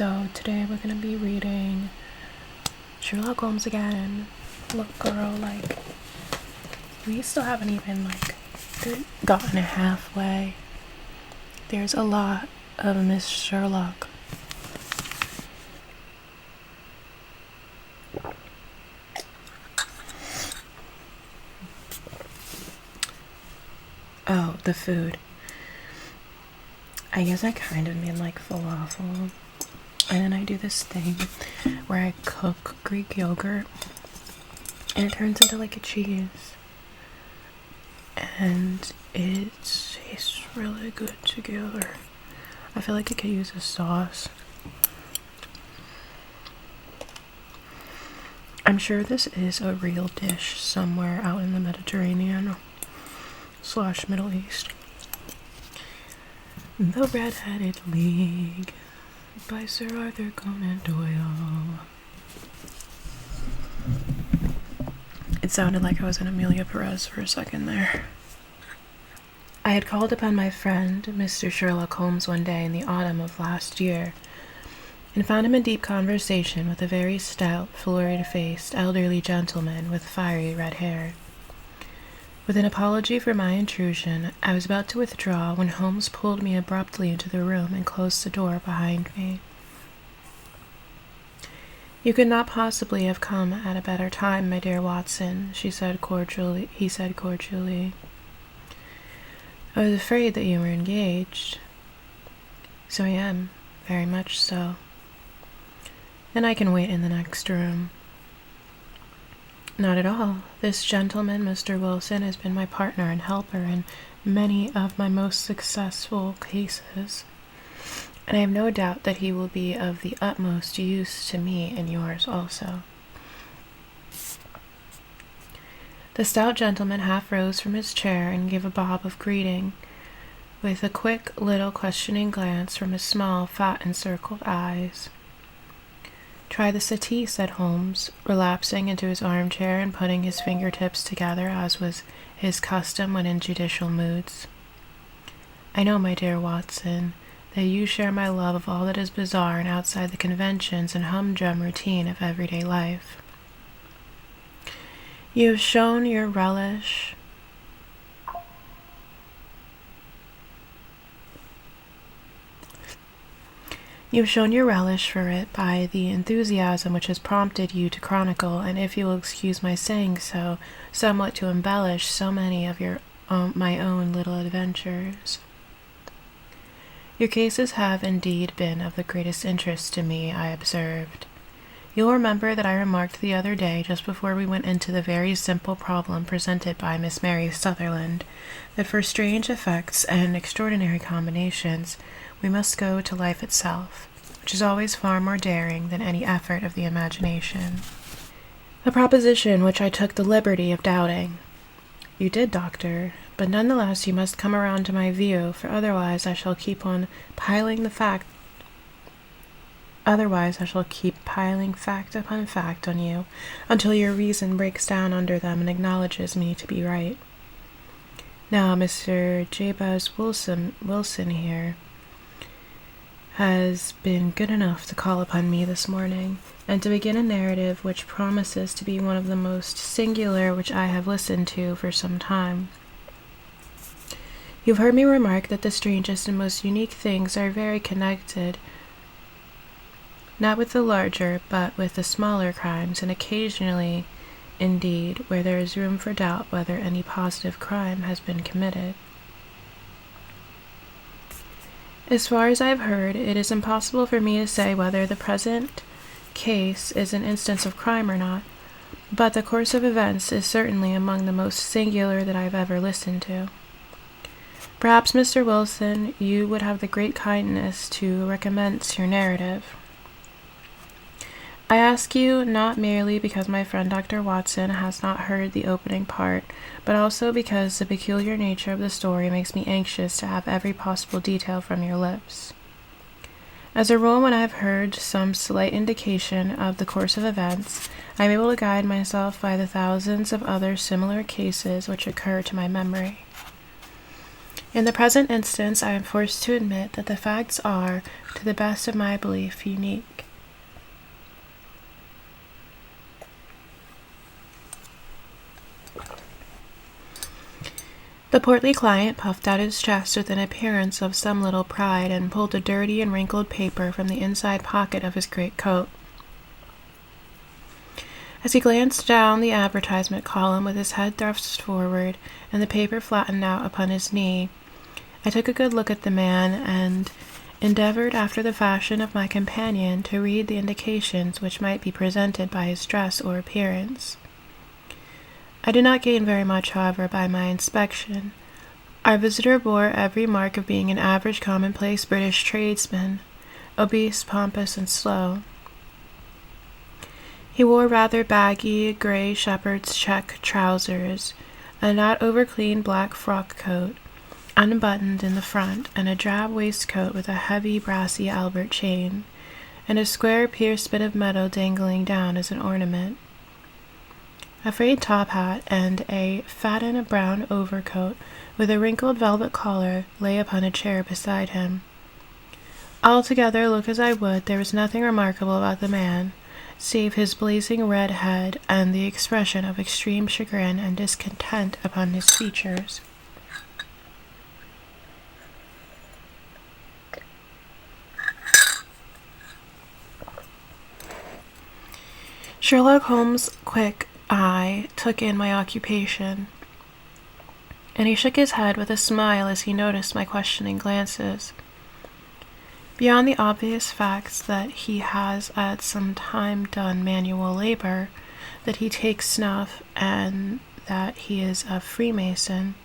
So today we're gonna be reading Sherlock Holmes again. Look, girl, like, we still haven't even, gotten halfway. There's a lot of Miss Sherlock. Oh, the food. I guess I kind of made, falafel. And then I do this thing where I cook Greek yogurt and it turns into, a cheese. And it tastes really good together. I feel like it could use a sauce. I'm sure this is a real dish somewhere out in the Mediterranean / Middle East. The Red-Headed League by Sir Arthur Conan Doyle. It sounded like I was in Amelia Perez for a second there. I had called upon my friend, Mr. Sherlock Holmes, one day in the autumn of last year, and found him in deep conversation with a very stout, florid-faced, elderly gentleman with fiery red hair. With an apology for my intrusion, I was about to withdraw when Holmes pulled me abruptly into the room and closed the door behind me. "You could not possibly have come at a better time, my dear Watson," he said cordially. "I was afraid that you were engaged." "So I am, very much so." "Then I can wait in the next room." "Not at all. This gentleman, Mr. Wilson, has been my partner and helper in many of my most successful cases, and I have no doubt that he will be of the utmost use to me and yours also." The stout gentleman half rose from his chair and gave a bob of greeting, with a quick little questioning glance from his small, fat-encircled eyes. "Try the settee," said Holmes, relapsing into his armchair and putting his fingertips together as was his custom when in judicial moods. "I know, my dear Watson, that you share my love of all that is bizarre and outside the conventions and humdrum routine of everyday life. You have shown your relish for it by the enthusiasm which has prompted you to chronicle, and if you will excuse my saying so, somewhat to embellish so many of my own little adventures. Your cases have indeed been of the greatest interest to me, I observed. You'll remember that I remarked the other day, just before we went into the very simple problem presented by Miss Mary Sutherland, that for strange effects and extraordinary combinations, we must go to life itself, which is always far more daring than any effort of the imagination. A proposition which I took the liberty of doubting. You did, Doctor, but nonetheless you must come around to my view, for otherwise I shall keep piling fact upon fact on you, until your reason breaks down under them and acknowledges me to be right. Now, Mr. Jabez Wilson here has been good enough to call upon me this morning, and to begin a narrative which promises to be one of the most singular which I have listened to for some time. You've heard me remark that the strangest and most unique things are very connected, not with the larger, but with the smaller crimes, and occasionally, indeed, where there is room for doubt whether any positive crime has been committed. As far as I have heard, it is impossible for me to say whether the present case is an instance of crime or not, but the course of events is certainly among the most singular that I have ever listened to. Perhaps, Mr. Wilson, you would have the great kindness to recommence your narrative. I ask you not merely because my friend Dr. Watson has not heard the opening part, but also because the peculiar nature of the story makes me anxious to have every possible detail from your lips. As a rule, when I have heard some slight indication of the course of events, I am able to guide myself by the thousands of other similar cases which occur to my memory. In the present instance, I am forced to admit that the facts are, to the best of my belief, unique. The portly client puffed out his chest with an appearance of some little pride and pulled a dirty and wrinkled paper from the inside pocket of his great coat. As he glanced down the advertisement column with his head thrust forward and the paper flattened out upon his knee, I took a good look at the man and endeavored, after the fashion of my companion, to read the indications which might be presented by his dress or appearance. I did not gain very much, however, by my inspection. Our visitor bore every mark of being an average commonplace British tradesman, obese, pompous, and slow. He wore rather baggy grey shepherd's check trousers, a not over-clean black frock coat, unbuttoned in the front, and a drab waistcoat with a heavy brassy Albert chain, and a square pierced bit of metal dangling down as an ornament. A frayed top hat and a fattened brown overcoat with a wrinkled velvet collar lay upon a chair beside him. Altogether, look as I would, there was nothing remarkable about the man, save his blazing red head and the expression of extreme chagrin and discontent upon his features. Sherlock Holmes' quick eye took in my occupation, and he shook his head with a smile as he noticed my questioning glances. Beyond the obvious facts that he has at some time done manual labor, that he takes snuff, and that he is a Freemason,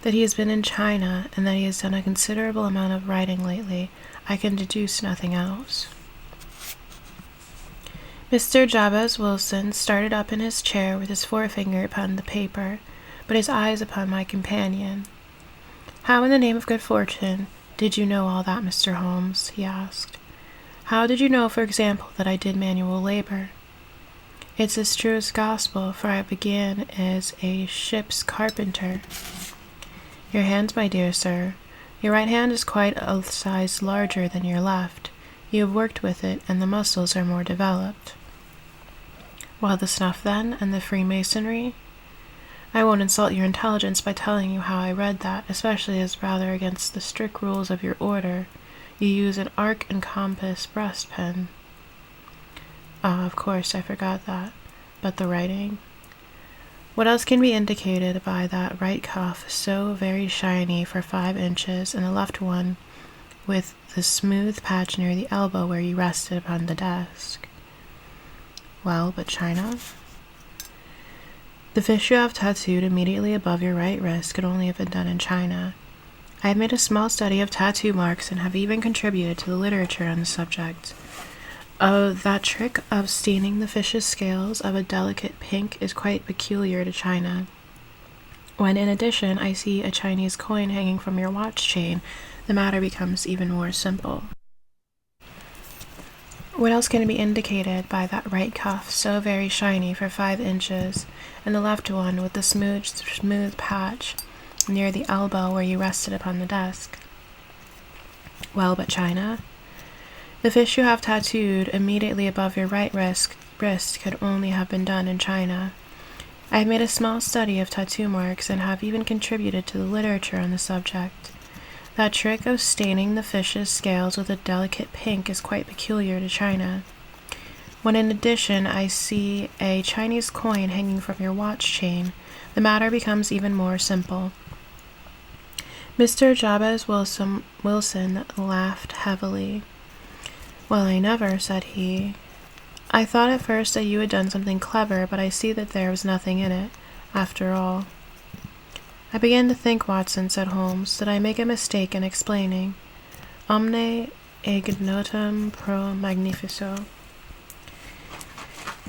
that he has been in China, and that he has done a considerable amount of writing lately, I can deduce nothing else. Mr. Jabez Wilson started up in his chair with his forefinger upon the paper, but his eyes upon my companion. "How in the name of good fortune did you know all that, Mr. Holmes?" he asked. "How did you know, for example, that I did manual labor?" "It's as true as gospel, for I began as a ship's carpenter." "Your hand, my dear sir. Your right hand is quite a size larger than your left. You have worked with it, and the muscles are more developed." "Well, the snuff, then, and the Freemasonry?" "I won't insult your intelligence by telling you how I read that, especially as rather against the strict rules of your order. You use an arc and compass breastpin." "Ah, of course, I forgot that. But the writing?" "What else can be indicated by that right cuff so very shiny for 5 inches, and the left one with the smooth patch near the elbow where you rested upon the desk?" "Well, but China?" "The fish you have tattooed immediately above your right wrist could only have been done in China. I have made a small study of tattoo marks and have even contributed to the literature on the subject. That trick of staining the fish's scales of a delicate pink is quite peculiar to China. When, in addition, I see a Chinese coin hanging from your watch chain, the matter becomes even more simple." "What else can be indicated by that right cuff so very shiny for 5 inches, and the left one with the smooth patch near the elbow where you rested upon the desk?" "Well, but China?" "The fish you have tattooed immediately above your right wrist could only have been done in China. I have made a small study of tattoo marks and have even contributed to the literature on the subject. That trick of staining the fish's scales with a delicate pink is quite peculiar to China. When, in addition, I see a Chinese coin hanging from your watch chain, the matter becomes even more simple." Mr. Jabez Wilson laughed heavily. "Well, I never," said he. "I thought at first that you had done something clever, but I see that there was nothing in it, after all." "I begin to think, Watson," said Holmes, "that I make a mistake in explaining. Omne ignotum pro magnifico.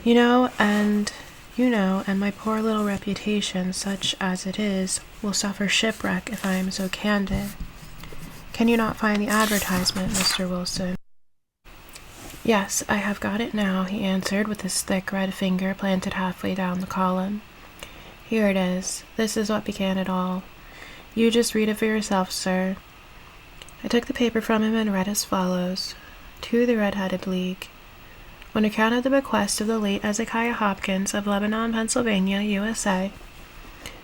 You know, and my poor little reputation, such as it is, will suffer shipwreck if I am so candid. Can you not find the advertisement, Mr. Wilson?" "Yes, I have got it now," he answered, with his thick red finger planted halfway down the column. "Here it is. This is what began it all. You just read it for yourself, sir. I took the paper from him and read as follows. To the Red-Headed League. On account of the bequest of the late Ezekiah Hopkins of Lebanon, Pennsylvania, USA,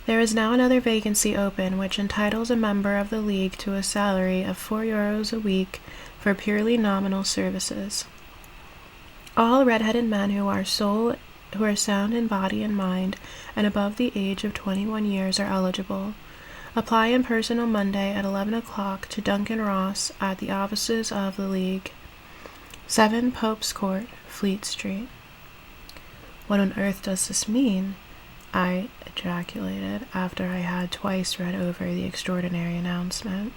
there is now another vacancy open which entitles a member of the League to a salary of €4 a week for purely nominal services. All red-headed men who are sound in body and mind and above the age of 21 years are eligible. Apply in person on Monday at 11 o'clock to Duncan Ross at the offices of the League, 7 Pope's Court, Fleet Street. What on earth does this mean? I ejaculated after I had twice read over the extraordinary announcement.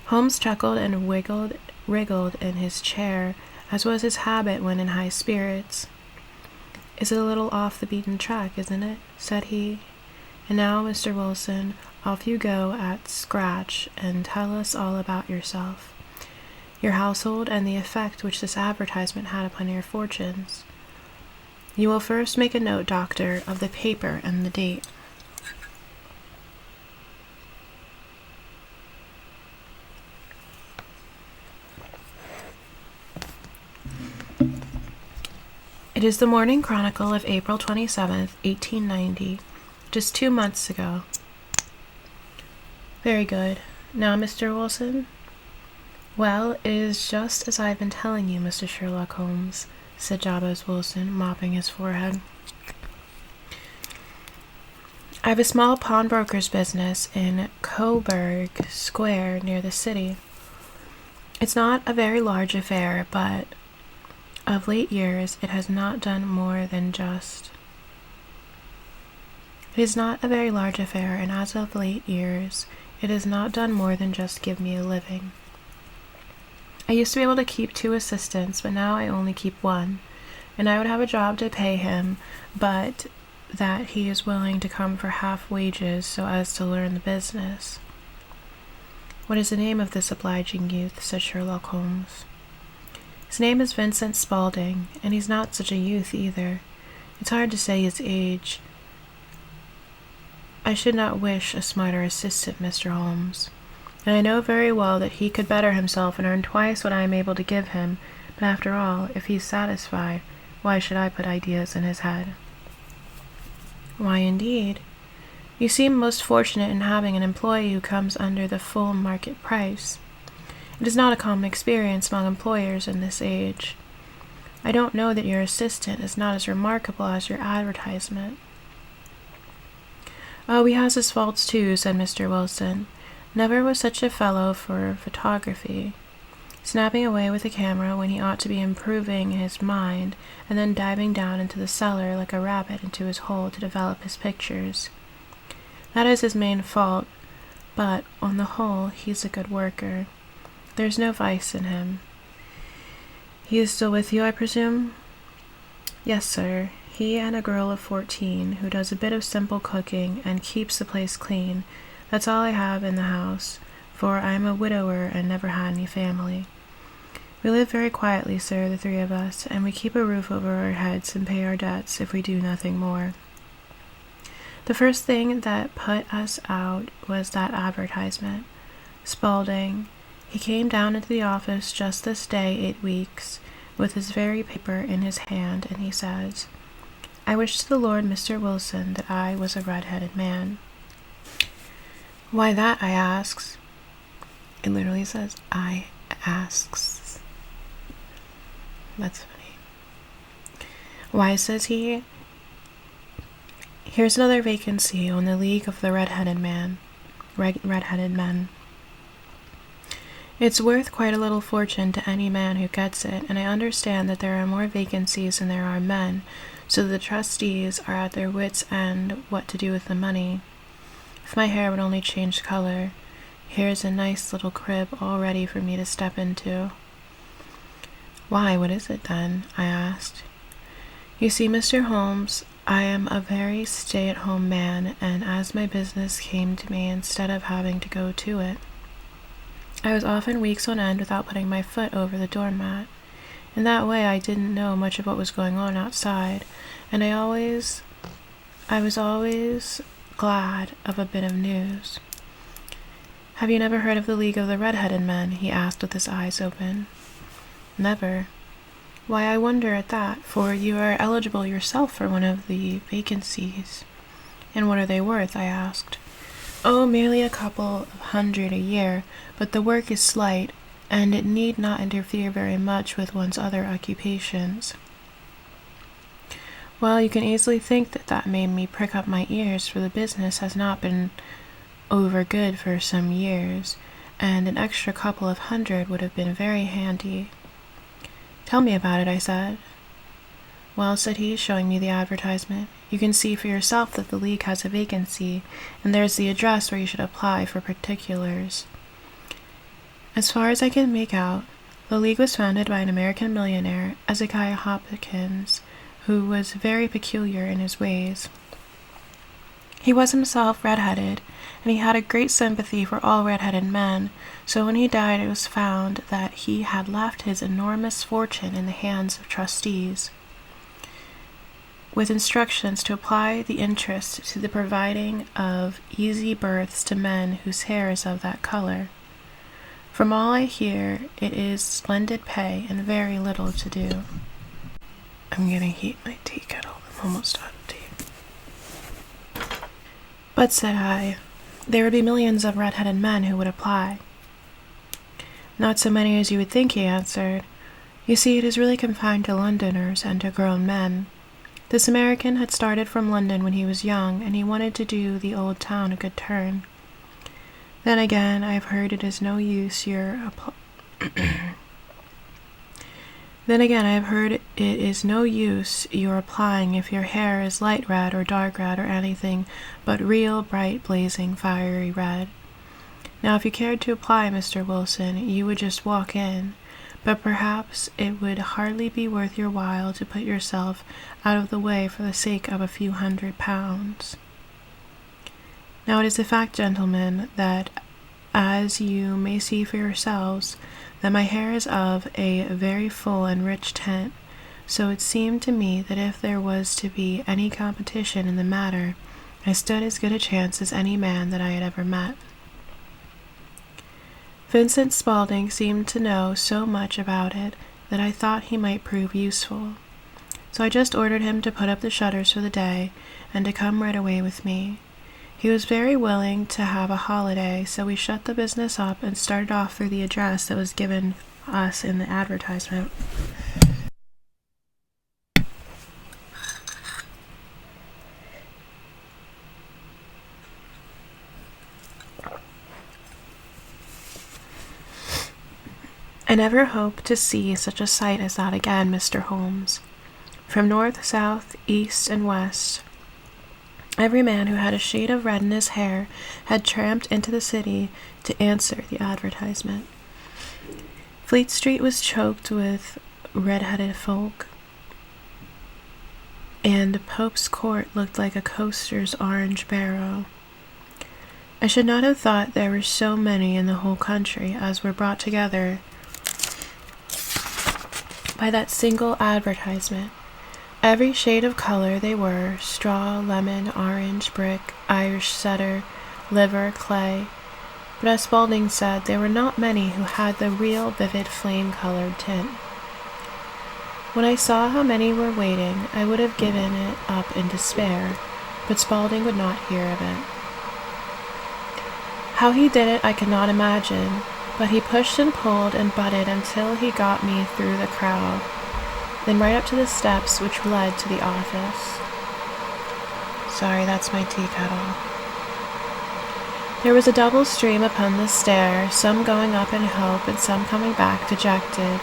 Holmes chuckled and wriggled in his chair, as was his habit when in high spirits. "Is it a little off the beaten track, isn't it?" said he. "And now, Mr. Wilson, off you go at scratch and tell us all about yourself, your household, and the effect which this advertisement had upon your fortunes. You will first make a note, Doctor, of the paper and the date." It is the Morning Chronicle of April 27th, 1890, just 2 months ago. Very good. Now, Mr. Wilson? Well, it is just as I've been telling you, Mr. Sherlock Holmes, said Jabez Wilson, mopping his forehead. I have a small pawnbroker's business in Coburg Square near the city. It's not a very large affair, but of late years it has not done more than just... It is not a very large affair, and as of late years it has not done more than just give me a living. I used to be able to keep 2 assistants, but now I only keep 1, and I would have a job to pay him, but that he is willing to come for half wages so as to learn the business. What is the name of this obliging youth? Said Sherlock Holmes. His name is Vincent Spaulding, and he's not such a youth either. It's hard to say his age. I should not wish a smarter assistant, Mr. Holmes, and I know very well that he could better himself and earn twice what I am able to give him, but after all, if he's satisfied, why should I put ideas in his head? Why, indeed? You seem most fortunate in having an employee who comes under the full market price. It is not a common experience among employers in this age. I don't know that your assistant is not as remarkable as your advertisement. Oh, he has his faults too, said Mr. Wilson. Never was such a fellow for photography. Snapping away with a camera when he ought to be improving his mind, and then diving down into the cellar like a rabbit into his hole to develop his pictures. That is his main fault, but, on the whole, he's a good worker. There's no vice in him. He is still with you, I presume? Yes, sir. He and a girl of 14, who does a bit of simple cooking and keeps the place clean. That's all I have in the house, for I am a widower and never had any family. We live very quietly, sir, the 3 of us, and we keep a roof over our heads and pay our debts if we do nothing more. The first thing that put us out was that advertisement. Spaulding. He came down into the office just this day 8 weeks, with his very paper in his hand, and he says, I wish to the Lord, Mr. Wilson, that I was a red-headed man. Why that, I asks. It literally says, I asks. That's funny. Why, says he, here's another vacancy on the League of the Red-Headed Men. It's worth quite a little fortune to any man who gets it, and I understand that there are more vacancies than there are men, so the trustees are at their wits' end what to do with the money. If my hair would only change color, here's a nice little crib all ready for me to step into. Why, what is it then? I asked. You see, Mr. Holmes, I am a very stay-at-home man, and as my business came to me instead of having to go to it, I was often weeks on end without putting my foot over the doormat. In that way I didn't know much of what was going on outside, and I was always glad of a bit of news. "Have you never heard of the League of the Red-Headed Men?" he asked with his eyes open. "Never." "Why, I wonder at that, for you are eligible yourself for one of the vacancies." "And what are they worth?" I asked. "Oh, merely a couple of hundred a year, but the work is slight, and it need not interfere very much with one's other occupations." Well, you can easily think that made me prick up my ears, for the business has not been over good for some years, and an extra couple of hundred would have been very handy. "Tell me about it," I said. "Well," said he, showing me the advertisement, "you can see for yourself that the League has a vacancy, and there's the address where you should apply for particulars." As far as I can make out, the League was founded by an American millionaire, Ezekiah Hopkins, who was very peculiar in his ways. He was himself red-headed, and he had a great sympathy for all red-headed men, so when he died it was found that he had left his enormous fortune in the hands of trustees, with instructions to apply the interest to the providing of easy berths to men whose hair is of that color. From all I hear, it is splendid pay and very little to do. I'm gonna heat my tea kettle. I'm almost out of tea. "But," said I, "there would be millions of red-headed men who would apply." "Not so many as you would think," he answered. "You see, it is really confined to Londoners and to grown men. This American had started from London when he was young, and he wanted to do the old town a good turn. Then again, I have heard it is no use your applying if your hair is light red or dark red or anything but real bright, blazing, fiery red. Now, if you cared to apply, Mr. Wilson, you would just walk in, but perhaps it would hardly be worth your while to put yourself out of the way for the sake of a few £100. Now, it is a fact, gentlemen, that, as you may see for yourselves, that my hair is of a very full and rich tint, so it seemed to me that if there was to be any competition in the matter, I stood as good a chance as any man that I had ever met." Vincent Spaulding seemed to know so much about it that I thought he might prove useful, so I just ordered him to put up the shutters for the day and to come right away with me. He was very willing to have a holiday, so we shut the business up and started off for the address that was given us in the advertisement. I never hope to see such a sight as that again, Mr. Holmes. From north, south, east, and west, every man who had a shade of red in his hair had tramped into the city to answer the advertisement. Fleet Street was choked with red-headed folk, and Pope's Court looked like a coaster's orange barrow. I should not have thought there were so many in the whole country as were brought together by that single advertisement. Every shade of color they were: straw, lemon, orange, brick, Irish setter, liver, clay. But as Spaulding said, there were not many who had the real vivid flame-colored tint. When I saw how many were waiting, I would have given it up in despair, but Spaulding would not hear of it. How he did it I could not imagine, but he pushed and pulled and butted until he got me through the crowd, then right up to the steps which led to the office. Sorry, that's my tea kettle. There was a double stream upon the stair, some going up in hope and some coming back dejected,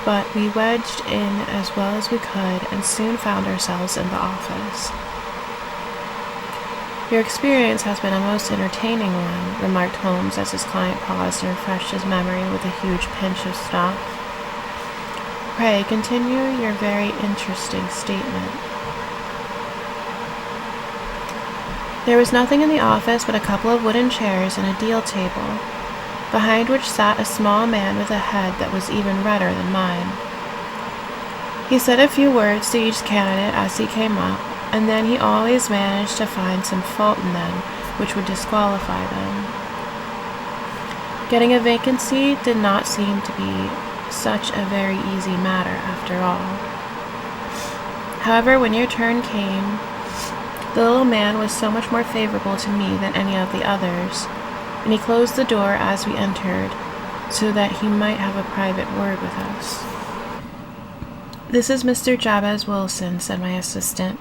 but we wedged in as well as we could and soon found ourselves in the office. "Your experience has been a most entertaining one," remarked Holmes as his client paused and refreshed his memory with a huge pinch of snuff. "Pray continue your very interesting statement." There was nothing in the office but a couple of wooden chairs and a deal table, behind which sat a small man with a head that was even redder than mine. He said a few words to each candidate as he came up, and then he always managed to find some fault in them which would disqualify them. Getting a vacancy did not seem to be such a very easy matter after all. However, when your turn came, the little man was so much more favorable to me than any of the others, and he closed the door as we entered, so that he might have a private word with us. "This is Mr. Jabez Wilson," said my assistant,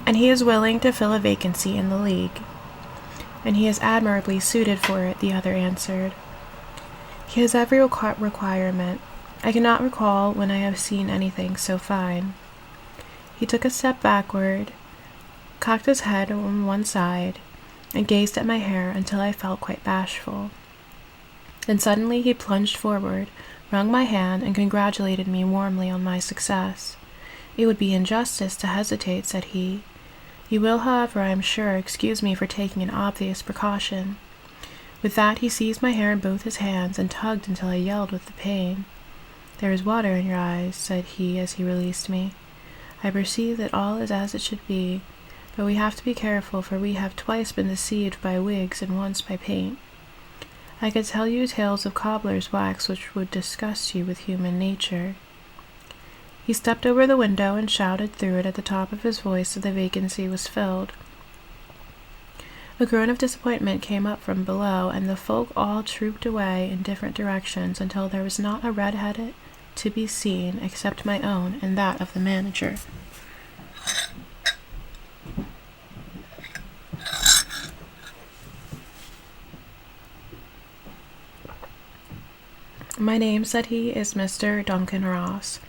"and he is willing to fill a vacancy in the league." "And he is admirably suited for it," the other answered. "He has every requirement. I cannot recall when I have seen anything so fine." He took a step backward, cocked his head on one side, and gazed at my hair until I felt quite bashful. Then suddenly he plunged forward, wrung my hand, and congratulated me warmly on my success. "It would be injustice to hesitate," said he. "You will, however, I am sure, excuse me for taking an obvious precaution." With that he seized my hair in both his hands and tugged until I yelled with the pain. "There is water in your eyes," said he as he released me. "I perceive that all is as it should be, but we have to be careful, for we have twice been deceived by wigs and once by paint. I could tell you tales of cobbler's wax which would disgust you with human nature." He stepped over the window and shouted through it at the top of his voice that the vacancy was filled. A groan of disappointment came up from below, and the folk all trooped away in different directions until there was not a red-headed to be seen except my own and that of the manager. "My name," said he, "is Mr. Duncan Ross,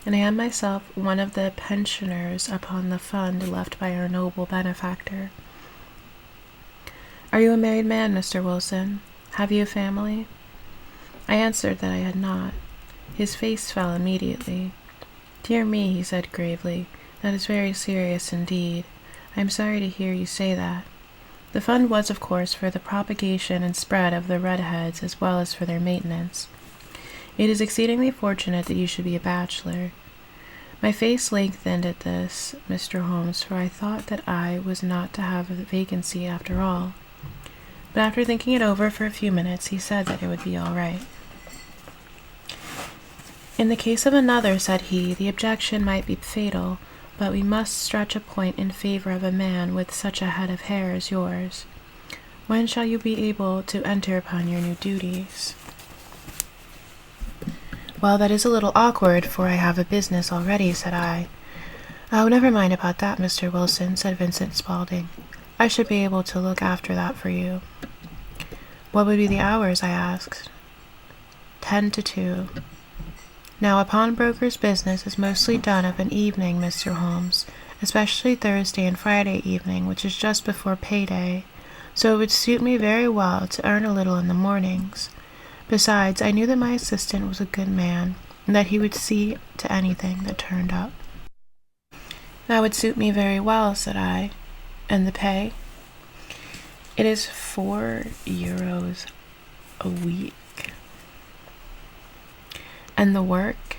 and I am myself one of the pensioners upon the fund left by our noble benefactor." "Are you a married man, Mr. Wilson? Have you a family?" I answered that I had not. His face fell immediately. "Dear me," he said gravely, "that is very serious indeed. I am sorry to hear you say that. The fund was, of course, for the propagation and spread of the redheads as well as for their maintenance. It is exceedingly fortunate that you should be a bachelor." My face lengthened at this, Mr. Holmes, for I thought that I was not to have a vacancy after all. But after thinking it over for a few minutes, he said that it would be all right. "In the case of another," said he, "the objection might be fatal, but we must stretch a point in favor of a man with such a head of hair as yours. When shall you be able to enter upon your new duties?" "Well, that is a little awkward, for I have a business already," said I. "Oh, never mind about that, Mr. Wilson," said Vincent Spaulding. "I should be able to look after that for you." "What would be the hours?" I asked. 10 to 2. "Now, a pawnbroker's business is mostly done of an evening, Mr. Holmes, especially Thursday and Friday evening, which is just before payday, so it would suit me very well to earn a little in the mornings. Besides, I knew that my assistant was a good man, and that he would see to anything that turned up." "That would suit me very well," said I. "And the pay?" "It is €4 a week." "And the work?"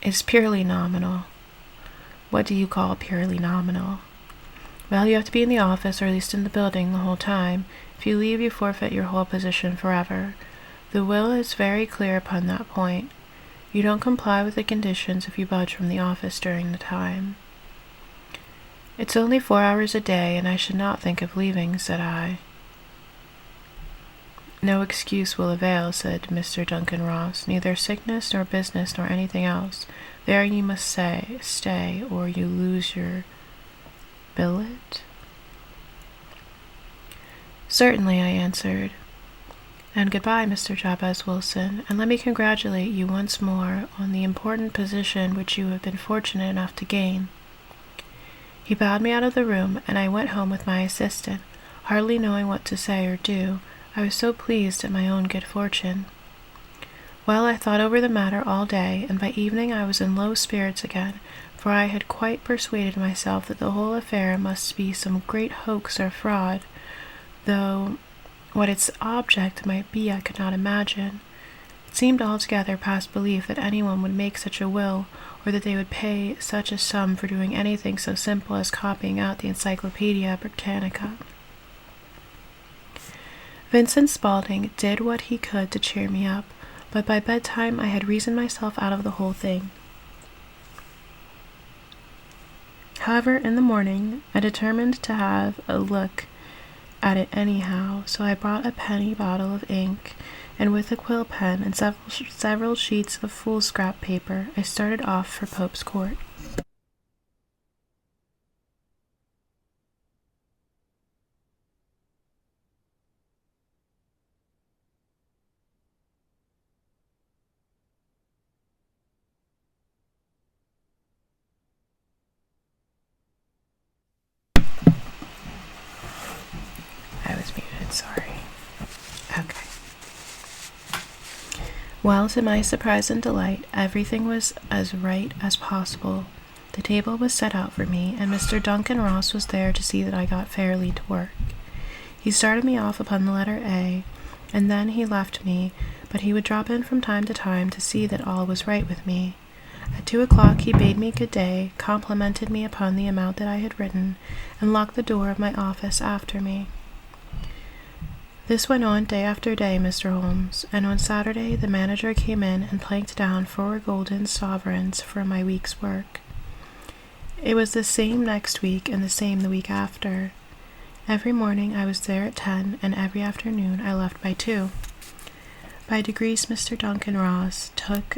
"Is purely nominal." "What do you call purely nominal?" "Well, you have to be in the office, or at least in the building, the whole time. If you leave, you forfeit your whole position forever. The will is very clear upon that point. You don't comply with the conditions if you budge from the office during the time." "It's only 4 hours a day, and I should not think of leaving," said I. "No excuse will avail," said Mr. Duncan Ross. "Neither sickness, nor business, nor anything else. There you must stay, or you lose your billet." "Certainly," I answered. "And goodbye, Mr. Jabez Wilson, and let me congratulate you once more on the important position which you have been fortunate enough to gain." He bowed me out of the room, and I went home with my assistant, hardly knowing what to say or do. I was so pleased at my own good fortune. Well, I thought over the matter all day, and by evening I was in low spirits again, for I had quite persuaded myself that the whole affair must be some great hoax or fraud, though what its object might be I could not imagine. It seemed altogether past belief that anyone would make such a will, or that they would pay such a sum for doing anything so simple as copying out the Encyclopedia Britannica. Vincent Spaulding did what he could to cheer me up, but by bedtime I had reasoned myself out of the whole thing. However, in the morning, I determined to have a look at it anyhow, so I brought a penny bottle of ink, and with a quill pen and several sheets of foolscap paper, I started off for Pope's Court. I was muted, sorry. Okay. Well, to my surprise and delight, everything was as right as possible. The table was set out for me, and Mr. Duncan Ross was there to see that I got fairly to work. He started me off upon the letter A, and then he left me, but he would drop in from time to time to see that all was right with me. At 2 o'clock he bade me good day, complimented me upon the amount that I had written, and locked the door of my office after me. This went on day after day, Mr. Holmes, and on Saturday the manager came in and planked down 4 golden sovereigns for my week's work. It was the same next week and the same the week after. Every morning I was there at 10, and every afternoon I left by 2. By degrees Mr. Duncan Ross took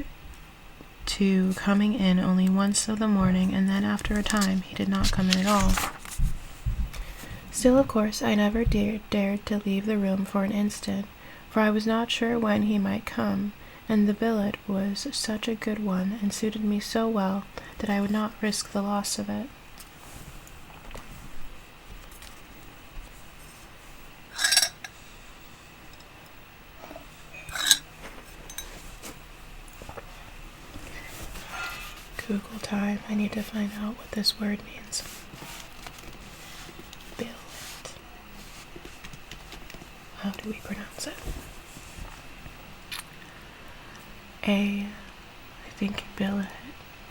to coming in only once of the morning, and then after a time he did not come in at all. Still, of course, I never dared to leave the room for an instant, for I was not sure when he might come, and the billet was such a good one and suited me so well that I would not risk the loss of it. Google time. I need to find out what this word means. Billet. How do we pronounce it? I think billet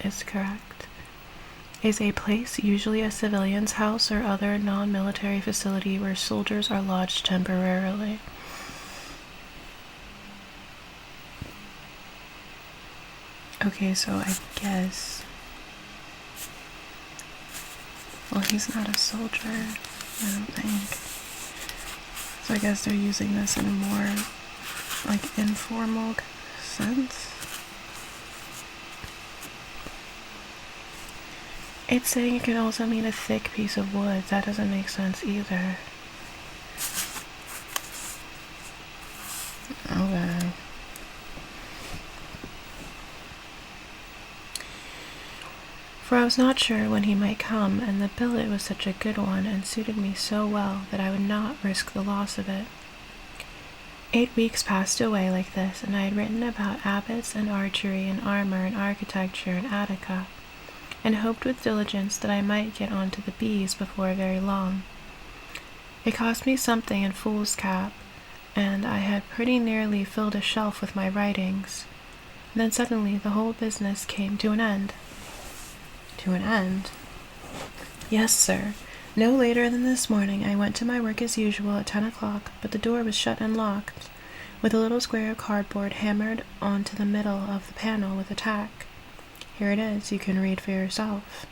is correct. Is a place, usually a civilian's house or other non-military facility, where soldiers are lodged temporarily. Okay, so I guess... Well, he's not a soldier, I don't think. So I guess they're using this in a more, informal sense. It's saying it can also mean a thick piece of wood. That doesn't make sense either. Okay. For I was not sure when he might come, and the billet was such a good one and suited me so well that I would not risk the loss of it. 8 weeks passed away like this, and I had written about abbots and archery and armor and architecture and Attica, and hoped with diligence that I might get on to the bees before very long. It cost me something in foolscap, and I had pretty nearly filled a shelf with my writings. Then suddenly the whole business came to an end. To an end? Yes, sir. No later than this morning I went to my work as usual at 10 o'clock, but the door was shut and locked, with a little square of cardboard hammered onto the middle of the panel with a tack. Here it is, you can read for yourself.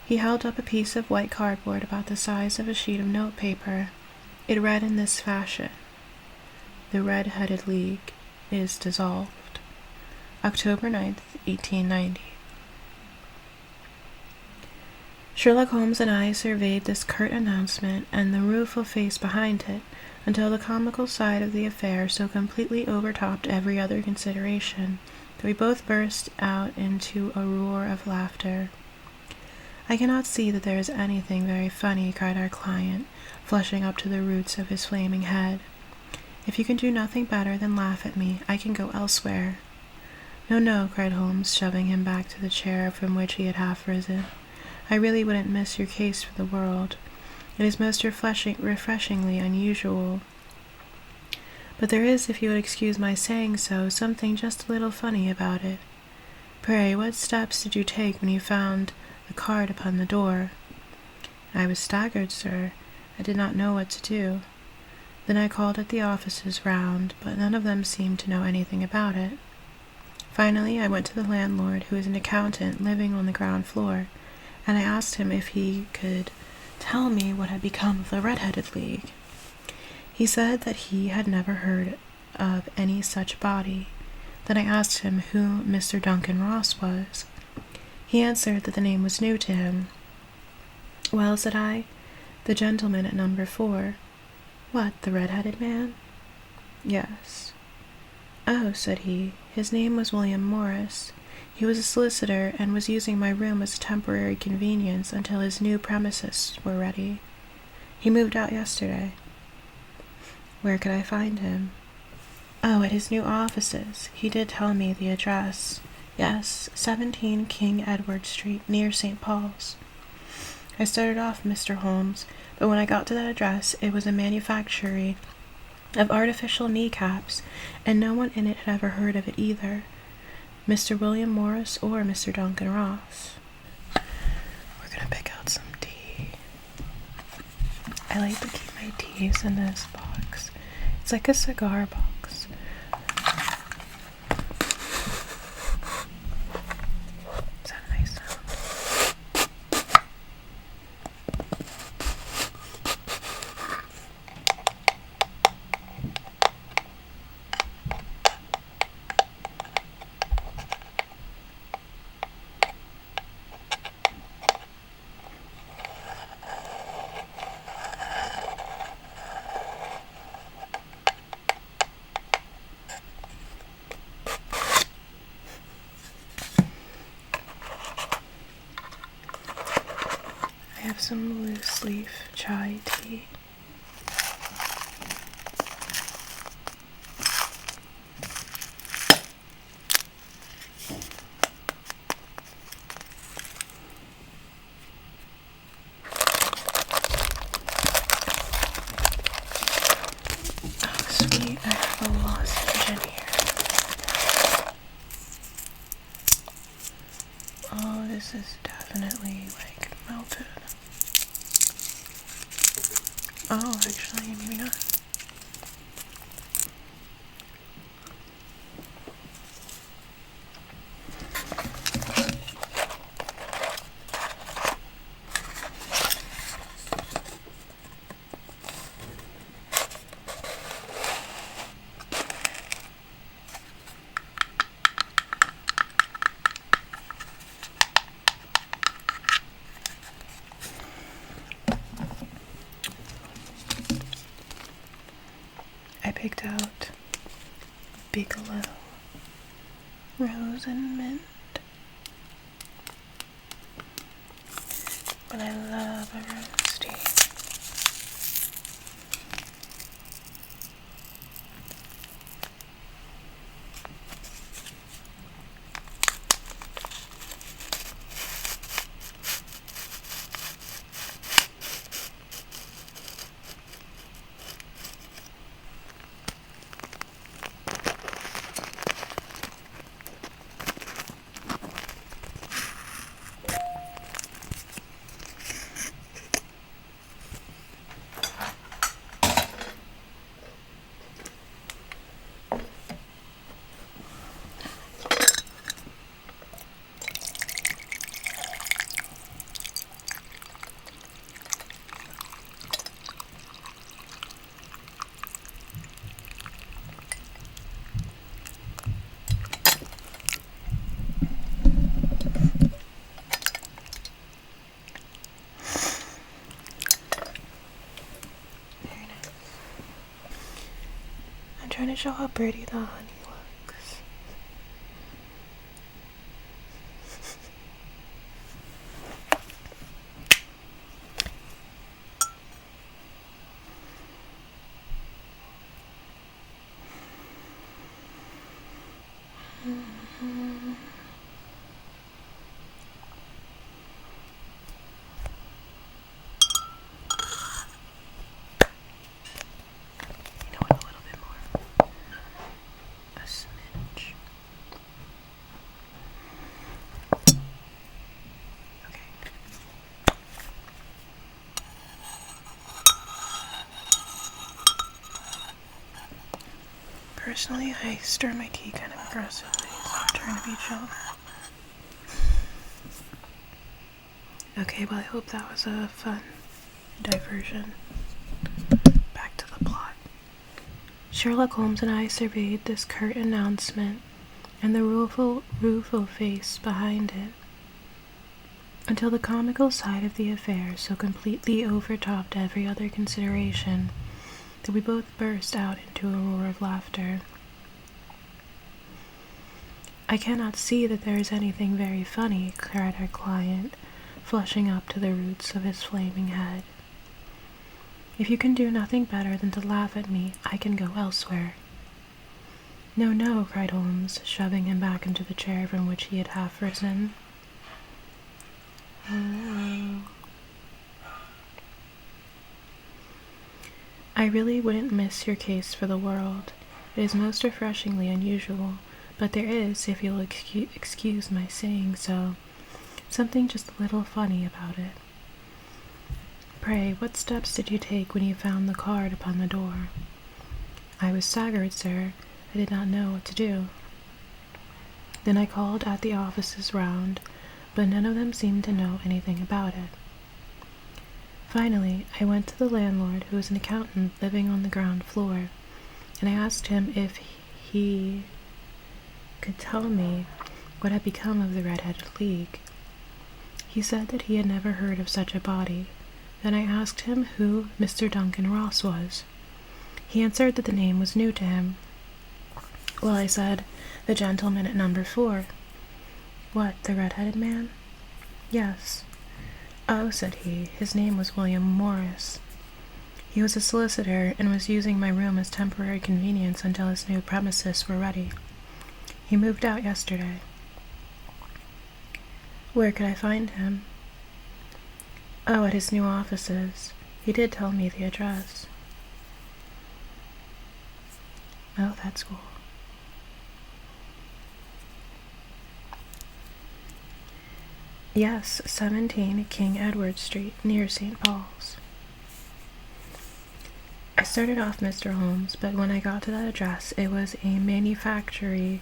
He held up a piece of white cardboard about the size of a sheet of notepaper. It read in this fashion: The Red-Headed League is dissolved. October 9th, 1890. Sherlock Holmes and I surveyed this curt announcement and the rueful face behind it until the comical side of the affair so completely overtopped every other consideration that we both burst out into a roar of laughter. I cannot see that there is anything very funny, cried our client, flushing up to the roots of his flaming head. If you can do nothing better than laugh at me, I can go elsewhere. No, no, cried Holmes, shoving him back to the chair from which he had half risen. I really wouldn't miss your case for the world. It is most refreshingly unusual. But there is, if you would excuse my saying so, something just a little funny about it. Pray, what steps did you take when you found the card upon the door?" "I was staggered, sir. I did not know what to do. Then I called at the offices round, but none of them seemed to know anything about it. Finally, I went to the landlord, who is an accountant living on the ground floor, and I asked him if he could tell me what had become of the Red-Headed League. He said that he had never heard of any such body. Then I asked him who Mr. Duncan Ross was. He answered that the name was new to him. "Well," said I, "the gentleman at number 4. "What, the red-headed man?" "Yes." "Oh," said he, "his name was William Morris. He was a solicitor, and was using my room as a temporary convenience until his new premises were ready. He moved out yesterday." "Where could I find him?" "Oh, at his new offices. He did tell me the address. Yes, 17 King Edward Street, near St. Paul's. I started off, Mr. Holmes, but when I got to that address, it was a manufactory of artificial kneecaps, and no one in it had ever heard of it either, Mr. William Morris or Mr. Duncan Ross." We're gonna pick out some tea. I like to keep my teas in this box. It's like a cigar box. Is that a nice sound? I have some loose leaf chai tea. Oh, sweet, I have a lozenge in here. Oh, this is definitely, like, melted. Oh, actually, maybe not. I picked out Bigelow, rose and mint, but I love a rose tea. I'm trying to show how pretty the honey looks. You know what, a little bit more. Personally, I stir my tea kind of aggressively, so I'm trying to be chill. Okay, well, I hope that was a fun diversion. Back to the plot. Sherlock Holmes and I surveyed this curt announcement and the rueful face behind it, until the comical side of the affair so completely overtopped every other consideration that we both burst out into a roar of laughter. "I cannot see that there is anything very funny," cried our client, flushing up to the roots of his flaming head. "If you can do nothing better than to laugh at me, I can go elsewhere." "No, no," cried Holmes, shoving him back into the chair from which he had half risen. "Oh. I really wouldn't miss your case for the world. It is most refreshingly unusual, but there is, if you'll excuse my saying so, something just a little funny about it. Pray, what steps did you take when you found the card upon the door?" "I was staggered, sir. I did not know what to do. Then I called at the offices round, but none of them seemed to know anything about it. Finally, I went to the landlord, who was an accountant living on the ground floor, and I asked him if he could tell me what had become of the Red-Headed League. He said that he had never heard of such a body. Then I asked him who Mr. Duncan Ross was. He answered that the name was new to him. Well, I said, "The gentleman at number 4. "What, the red-headed man?" "Yes." "Oh," said he, "his name was William Morris. He was a solicitor and was using my room as temporary convenience until his new premises were ready. He moved out yesterday." "Where could I find him?" "Oh, at his new offices. He did tell me the address." "Oh, that's cool." "Yes, 17 King Edward Street, near St. Paul's." I started off, Mr. Holmes, but when I got to that address, it was a manufactory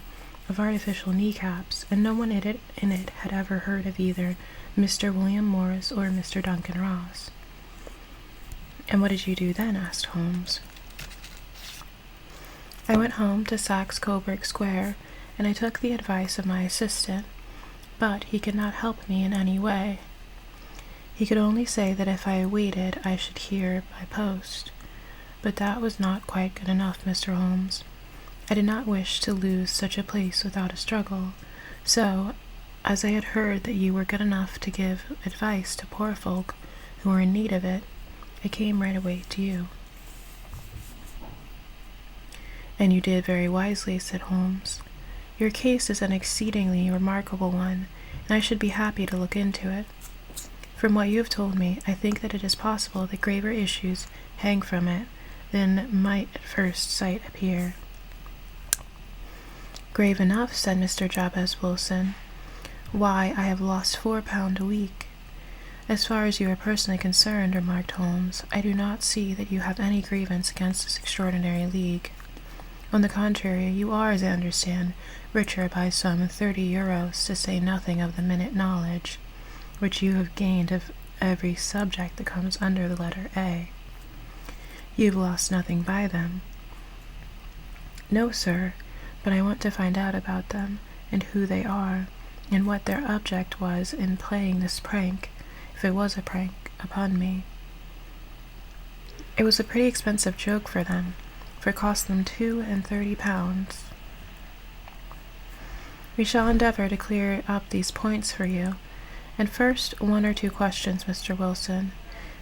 of artificial kneecaps, and no one in it had ever heard of either Mr. William Morris or Mr. Duncan Ross. "And what did you do then?" asked Holmes. "I went home to Saxe Coburg Square, and I took the advice of my assistant, but he could not help me in any way. He could only say that if I waited I should hear by post. But that was not quite good enough, Mr. Holmes. I did not wish to lose such a place without a struggle, so, as I had heard that you were good enough to give advice to poor folk who were in need of it, I came right away to you." "And you did very wisely," said Holmes. "Your case is an exceedingly remarkable one, and I should be happy to look into it. From what you have told me, I think that it is possible that graver issues hang from it than might at first sight appear." "Grave enough," said Mr. Jabez Wilson. "Why, I have lost £4 a week." "As far as you are personally concerned," remarked Holmes, "I do not see that you have any grievance against this extraordinary league. On the contrary, you are, as I understand, richer by some €30, to say nothing of the minute knowledge which you have gained of every subject that comes under the letter A. You've lost nothing by them." "No, sir, but I want to find out about them, and who they are, and what their object was in playing this prank, if it was a prank, upon me. It was a pretty expensive joke for them, for it cost them £32. We shall endeavor to clear up these points for you. And first, 1 or 2 questions, Mr. Wilson.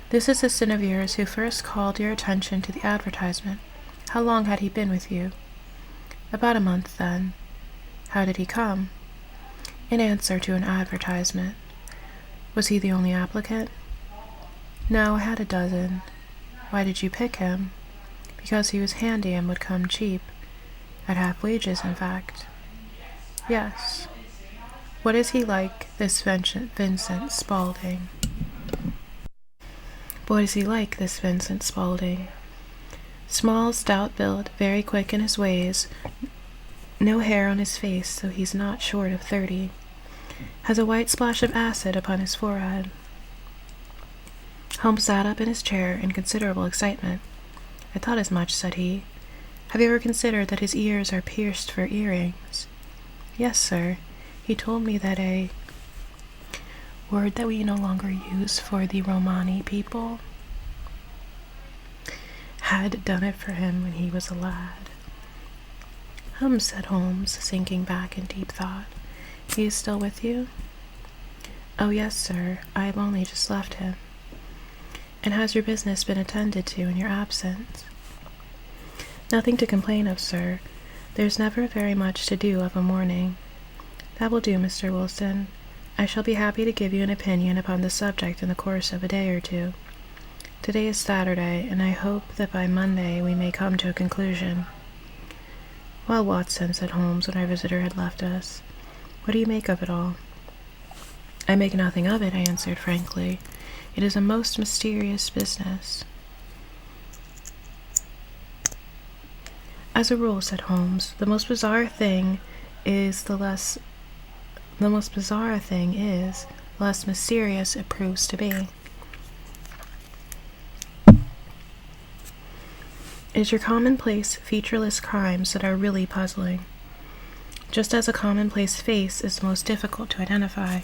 This assistant of yours who first called your attention to the advertisement, how long had he been with you?" "About a month, then." "How did he come?" "In answer to an advertisement." "Was he the only applicant?" "No, I had a dozen." "Why did you pick him?" "Because he was handy and would come cheap. At half wages, in fact." "Yes. What is he like, this Vincent Spaulding?" "What is he like, this Vincent Spaulding? Small, stout build, very quick in his ways, no hair on his face, so he's not short of 30. Has a white splash of acid upon his forehead. Holmes sat up in his chair in considerable excitement. "I thought as much," said he. "Have you ever considered that his ears are pierced for earrings?" "Yes, sir. He told me that a word that we no longer use for the Romani people had done it for him when he was a lad." Said Holmes, sinking back in deep thought. "He is still with you?" "Oh, yes, sir. I have only just left him." "And has your business been attended to in your absence?" "Nothing to complain of, sir. There's never very much to do of a morning." "That will do, Mr. Wilson. I shall be happy to give you an opinion upon the subject in the course of a day or two. Today is Saturday, and I hope that by Monday we may come to a conclusion." "Well, Watson," said Holmes, when our visitor had left us, "what do you make of it all?" "I make nothing of it," I answered frankly. "It is a most mysterious business." "As a rule," said Holmes, the most bizarre thing is, the less mysterious it proves to be. It is your commonplace, featureless crimes that are really puzzling, just as a commonplace face is most difficult to identify.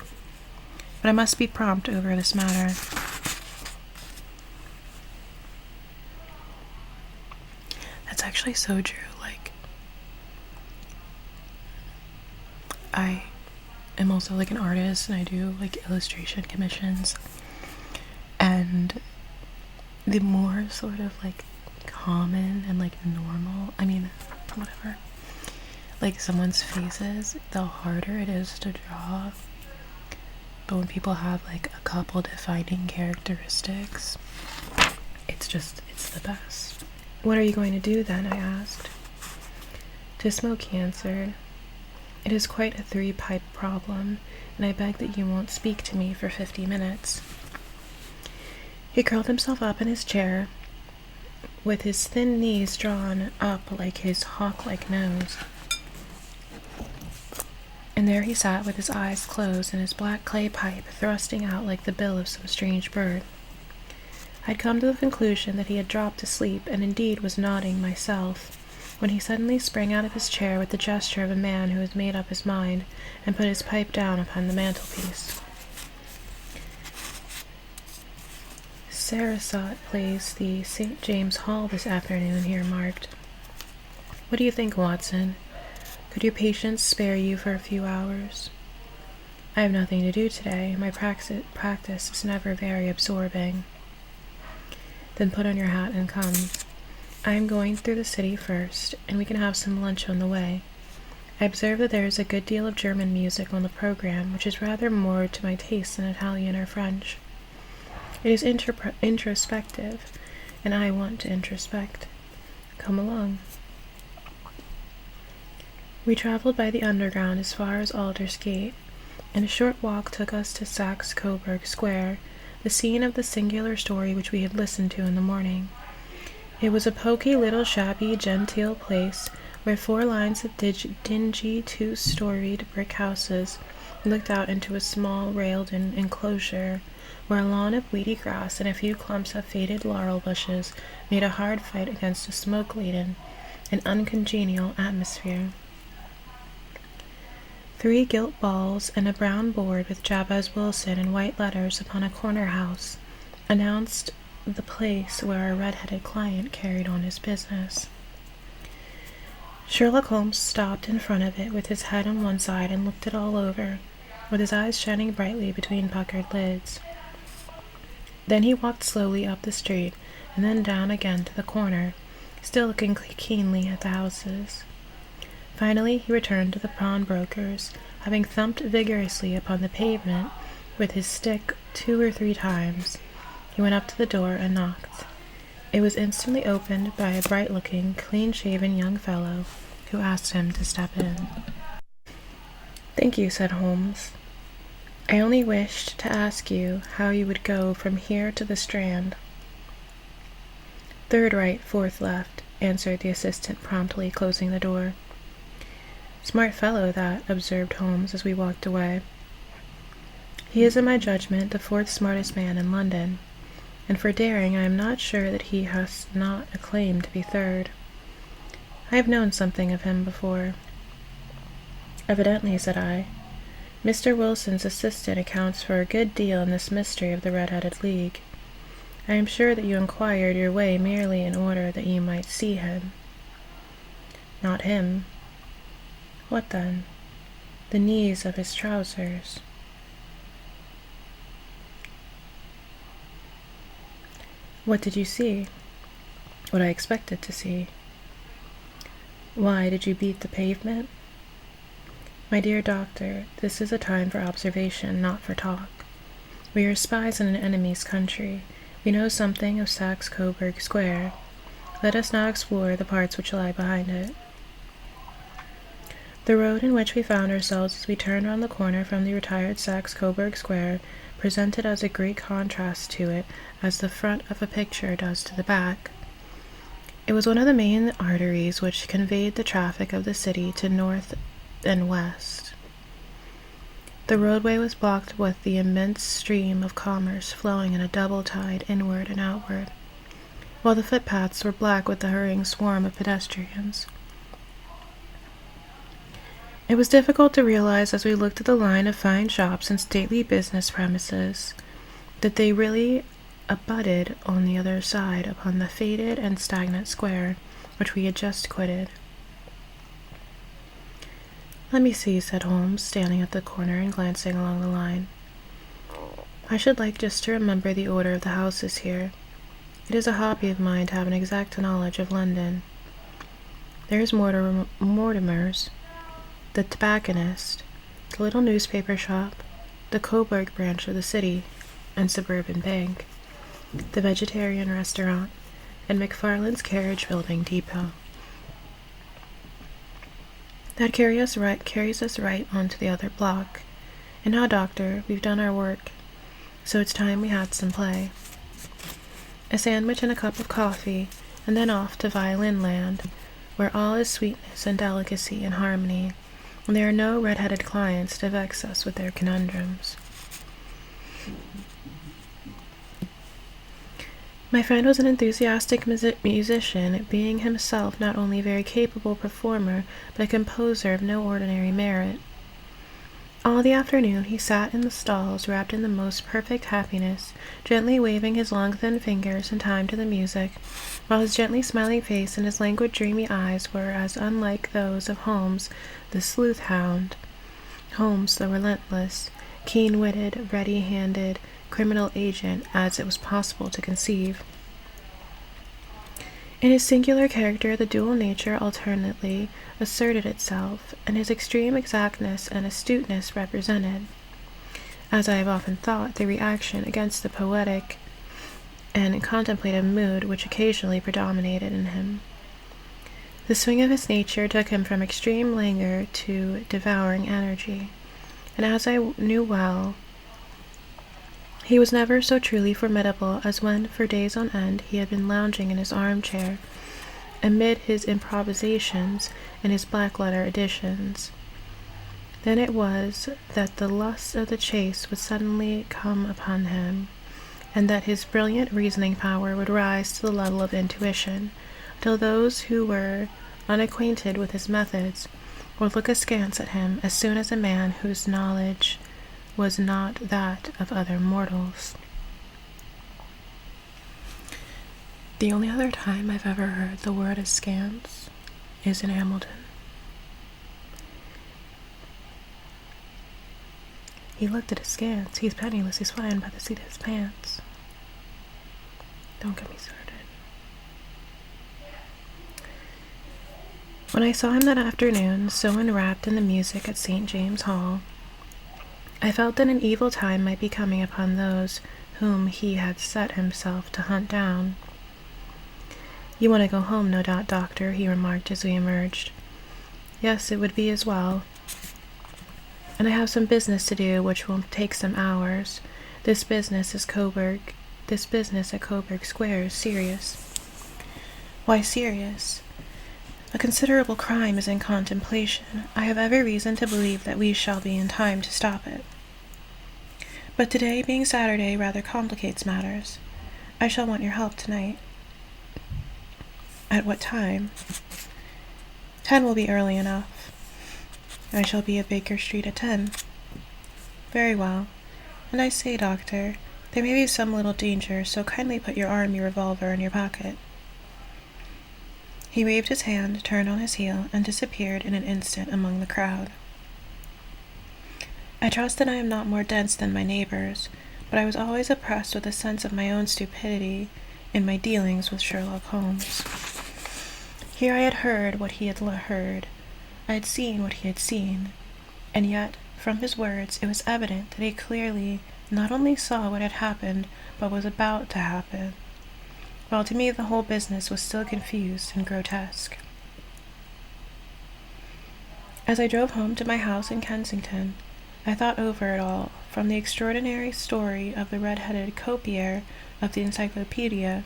But I must be prompt over this matter. That's actually so true. I am also an artist, and I do illustration commissions, and the more sort of common and normal, whatever, someone's faces, the harder it is to draw. But when people have a couple defining characteristics, it's the best. "What are you going to do then?" I asked. "To smoke," he answered. "It is quite a 3-pipe problem, and I beg that you won't speak to me for 50 minutes. He curled himself up in his chair, with his thin knees drawn up like his hawk-like nose. And there he sat with his eyes closed and his black clay pipe thrusting out like the bill of some strange bird. I'd come to the conclusion that he had dropped asleep, and indeed was nodding myself, when he suddenly sprang out of his chair with the gesture of a man who has made up his mind, and put his pipe down upon the mantelpiece. "Sarasot plays the St. James Hall this afternoon," he remarked. "What do you think, Watson? Could your patients spare you for a few hours?" "I have nothing to do today. My practice is never very absorbing." "Then put on your hat and come. I am going through the city first, and we can have some lunch on the way. I observe that there is a good deal of German music on the program, which is rather more to my taste than Italian or French. It is introspective, and I want to introspect. Come along." We traveled by the underground as far as Aldersgate, and a short walk took us to Saxe-Coburg Square, the scene of the singular story which we had listened to in the morning. It was a poky little shabby genteel place, where 4 lines of dingy 2-storied brick houses looked out into a small railed-in enclosure, where a lawn of weedy grass and a few clumps of faded laurel bushes made a hard fight against a smoke-laden and uncongenial atmosphere. 3 gilt balls and a brown board with Jabez Wilson in white letters upon a corner house announced the place where our red-headed client carried on his business. Sherlock Holmes stopped in front of it with his head on one side and looked it all over, with his eyes shining brightly between puckered lids. Then he walked slowly up the street and then down again to the corner, still looking keenly at the houses. Finally he returned to the pawnbroker's, having thumped vigorously upon the pavement with his stick 2 or 3 times. He went up to the door and knocked. It was instantly opened by a bright-looking, clean-shaven young fellow, who asked him to step in. "Thank you," said Holmes. "I only wished to ask you how you would go from here to the Strand." "Third right, 4th left. answered the assistant promptly, closing the door. "Smart fellow, that," observed Holmes as we walked away. "He is, in my judgment, the fourth smartest man in London, and for daring I am not sure that he has not a claim to be third. I have known something of him before." "Evidently," said I. "Mr. Wilson's assistant accounts for a good deal in this mystery of the Red-Headed League. I am sure that you inquired your way merely in order that you might see him." "Not him." "What then?" "The knees of his trousers." "What did you see?" "What I expected to see." "Why, did you beat the pavement?" "My dear doctor, this is a time for observation, not for talk. We are spies in an enemy's country. We know something of Saxe-Coburg Square. Let us now explore the parts which lie behind it." The road in which we found ourselves as we turned round the corner from the retired Saxe-Coburg Square presented as a great contrast to it as the front of a picture does to the back. It was one of the main arteries which conveyed the traffic of the city to north and west. The roadway was blocked with the immense stream of commerce flowing in a double tide inward and outward, while the footpaths were black with the hurrying swarm of pedestrians. It was difficult to realize as we looked at the line of fine shops and stately business premises that they really abutted on the other side upon the faded and stagnant square which we had just quitted. "Let me see," said Holmes, standing at the corner and glancing along the line. "I should like just to remember the order of the houses here. It is a hobby of mine to have an exact knowledge of London. There is Mortimer's, the tobacconist, the little newspaper shop, the Coburg branch of the City and Suburban Bank, the vegetarian restaurant, and McFarland's carriage building depot. That carries us right on to the other block. And now, doctor, we've done our work, so it's time we had some play. A sandwich and a cup of coffee, and then off to Violin Land, where all is sweetness and delicacy and harmony, and there are no red-headed clients to vex us with their conundrums." My friend was an enthusiastic musician, being himself not only a very capable performer, but a composer of no ordinary merit. All the afternoon he sat in the stalls, wrapped in the most perfect happiness, gently waving his long thin fingers in time to the music, while his gently smiling face and his languid dreamy eyes were as unlike those of Holmes the sleuth-hound, Holmes the relentless, keen-witted, ready-handed criminal agent as it was possible to conceive. In his singular character the dual nature alternately asserted itself, and his extreme exactness and astuteness represented, as I have often thought, the reaction against the poetic and contemplative mood which occasionally predominated in him. The swing of his nature took him from extreme languor to devouring energy, and as I knew well, he was never so truly formidable as when, for days on end, he had been lounging in his armchair, amid his improvisations and his black-letter editions. Then it was that the lust of the chase would suddenly come upon him, and that his brilliant reasoning power would rise to the level of intuition, till those who were unacquainted with his methods would look askance at him as soon as a man whose knowledge was not that of other mortals. The only other time I've ever heard the word askance is in Hamilton. He looked at askance. He's penniless. He's flying by the seat of his pants. Don't get me started. When I saw him that afternoon, so enwrapped in the music at St. James Hall, I felt that an evil time might be coming upon those whom he had set himself to hunt down. "You want to go home, no doubt, doctor," he remarked as we emerged. "Yes, it would be as well. And I have some business to do which will take some hours. This business at Coburg Square is serious." Why serious? A considerable crime is in contemplation. I have every reason to believe that we shall be in time to stop it. But today, being Saturday, rather complicates matters. I shall want your help tonight. At what time? 10 will be early enough. I shall be at Baker Street at 10. Very well. And I say, Doctor, there may be some little danger, so kindly put your revolver in your pocket. He waved his hand, turned on his heel, and disappeared in an instant among the crowd. I trust that I am not more dense than my neighbors, but I was always oppressed with a sense of my own stupidity in my dealings with Sherlock Holmes. Here I had heard what he had heard, I had seen what he had seen, and yet, from his words, it was evident that he clearly not only saw what had happened, but was about to happen, while to me the whole business was still confused and grotesque. As I drove home to my house in Kensington, I thought over it all, from the extraordinary story of the red-headed copier of the encyclopedia,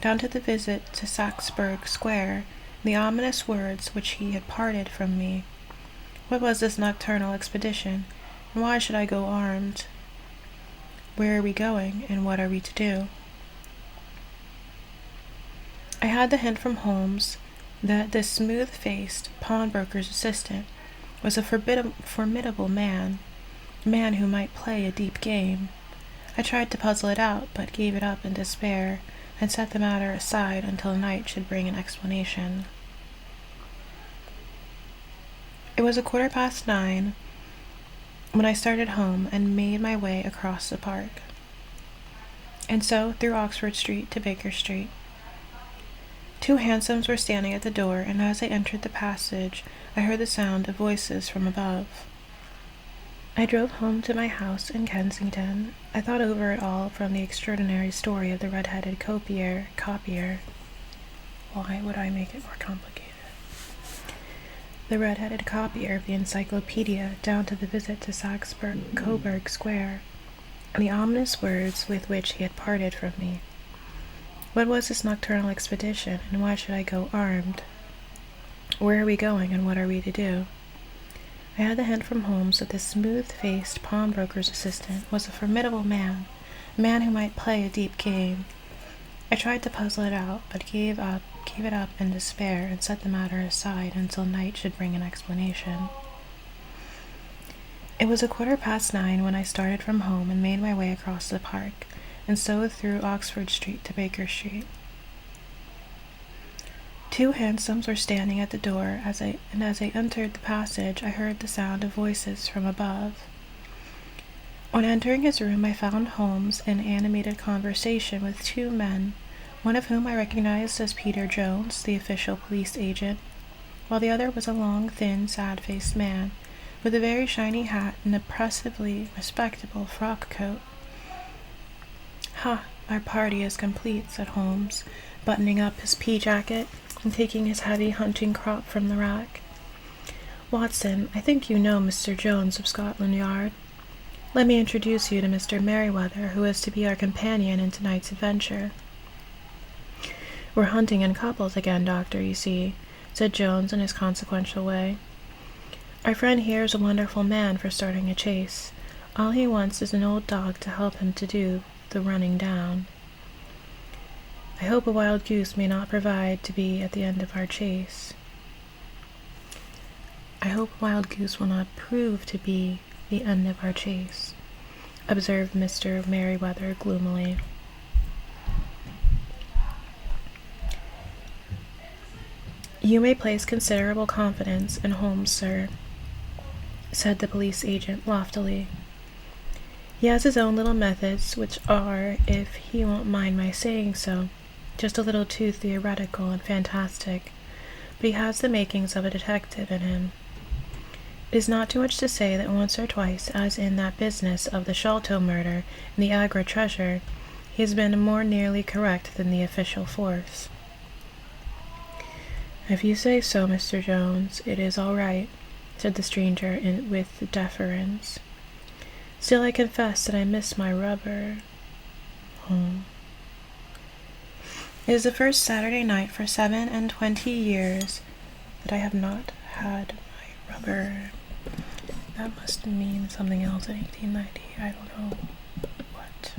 down to the visit to Saxburg Square, and the ominous words which he had parted from me. What was this nocturnal expedition, and why should I go armed? Where are we going, and what are we to do? I had the hint from Holmes that this smooth-faced pawnbroker's assistant was a formidable man, a man who might play a deep game. I tried to puzzle it out, but gave it up in despair, and set the matter aside until night should bring an explanation. It was 9:15 when I started home and made my way across the park, and so through Oxford Street to Baker Street. 2 hansoms were standing at the door, and as I entered the passage, I heard the sound of voices from above. I drove home to my house in Kensington. I thought over it all, from the extraordinary story of the red-headed copier. Why would I make it more complicated? The red-headed copier of the encyclopedia, down to the visit to Saxburg Square, and the ominous words with which he had parted from me. What was this nocturnal expedition, and why should I go armed? Where are we going, and what are we to do? I had the hint from Holmes that this smooth-faced pawnbroker's assistant was a formidable man, a man who might play a deep game. I tried to puzzle it out, but gave it up in despair, and set the matter aside until night should bring an explanation. It was 9:15 when I started from home and made my way across the park, and so through Oxford Street to Baker Street. 2 hansoms were standing at the door, as I entered the passage, I heard the sound of voices from above. On entering his room, I found Holmes in animated conversation with 2 men, one of whom I recognized as Peter Jones, the official police agent, while the other was a long, thin, sad-faced man, with a very shiny hat and oppressively respectable frock coat. "Ha, our party is complete," said Holmes, buttoning up his pea-jacket and taking his heavy hunting crop from the rack. "Watson, I think you know Mr. Jones of Scotland Yard. Let me introduce you to Mr. Merryweather, who is to be our companion in tonight's adventure." "We're hunting in couples again, Doctor, you see," said Jones in his consequential way. "Our friend here is a wonderful man for starting a chase. All he wants is an old dog to help him to do the running down. I hope a wild goose may not prove to be at the end of our chase." "I hope a wild goose will not prove to be the end of our chase," observed Mr. Merryweather gloomily. "You may place considerable confidence in Holmes, sir," said the police agent loftily. "He has his own little methods, which are, if he won't mind my saying so, just a little too theoretical and fantastic, but he has the makings of a detective in him. It is not too much to say that once or twice, as in that business of the Sholto murder and the Agra treasure, he has been more nearly correct than the official force." "If you say so, Mr. Jones, it is all right," said the stranger with deference. "Still I confess that I miss my rubber. It is the first Saturday night for 27 years that I have not had my rubber. That must mean something else in 1890. I don't know what.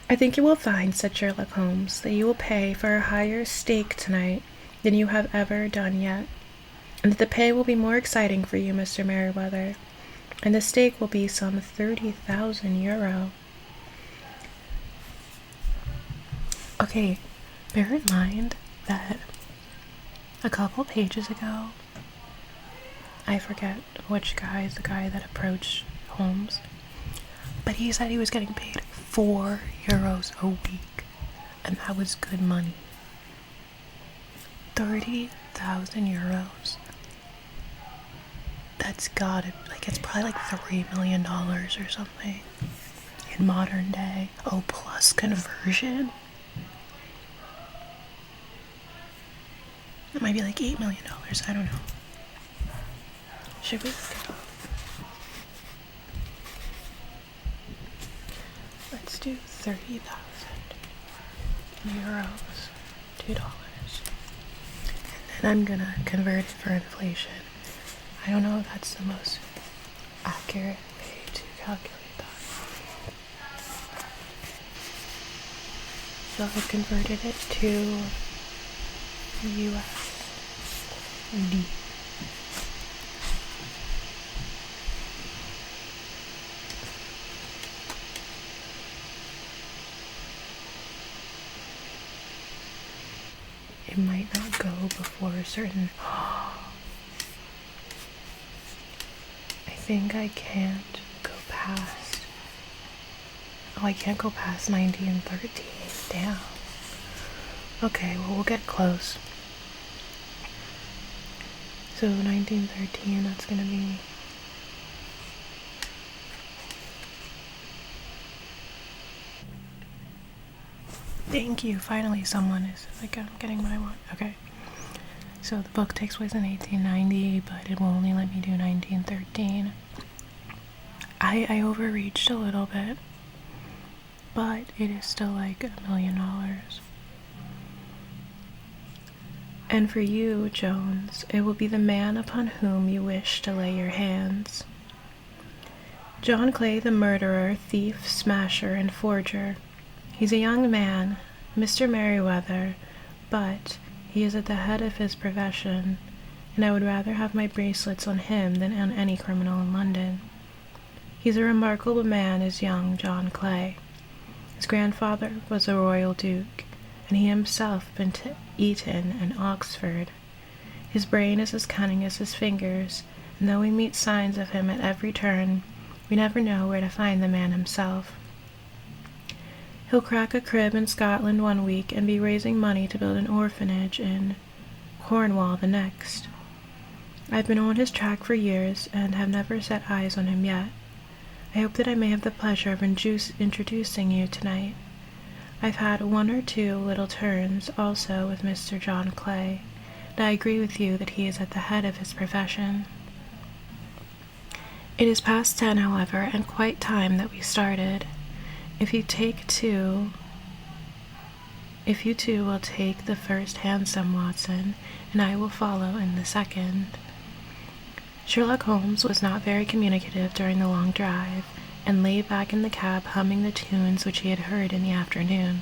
I think you will find, said Sherlock Holmes, that you will pay for a higher stake tonight than you have ever done yet, and that the pay will be more exciting for you, Mr. Merryweather, and the stake will be some 30,000 euro. Okay, bear in mind that a couple pages ago, I forget which guy is the guy that approached Holmes, but he said he was getting paid 4 euros a week, and that was good money. 30,000 euros. That's gotta, it's probably like $3 million or something in modern day. Oh, plus conversion. It might be like $8 million. I don't know. Should we look it up? Let's do 30,000 euros, $2. And then I'm gonna convert it for inflation. I don't know if that's the most accurate way to calculate that. So I've converted it to USD. It might not go before a certain... I think I can't go past... Oh, I can't go past 1913. Damn. Okay, well, we'll get close. So 1913, that's gonna be... Thank you, finally someone is like, I'm getting what I want. Okay. So the book takes place in 1890, but it will only let me do 1913. I overreached a little bit, but it is still like $1 million. And for you, Jones, it will be the man upon whom you wish to lay your hands. John Clay, the murderer, thief, smasher, and forger. He's a young man, Mr. Merryweather, but he is at the head of his profession, and I would rather have my bracelets on him than on any criminal in London. He's a remarkable man, is young John Clay. His grandfather was a royal duke, and he himself been to Eton and Oxford. His brain is as cunning as his fingers, and though we meet signs of him at every turn, we never know where to find the man himself. He'll crack a crib in Scotland one week and be raising money to build an orphanage in Cornwall the next. I've been on his track for years and have never set eyes on him yet. I hope that I may have the pleasure of introducing you tonight. I've had one or two little turns also with Mr. John Clay, and I agree with you that he is at the head of his profession. It is past 10, however, and quite time that we started. If you two will take the first hansom, Watson, and I will follow in the second. Sherlock Holmes was not very communicative during the long drive, and lay back in the cab humming the tunes which he had heard in the afternoon.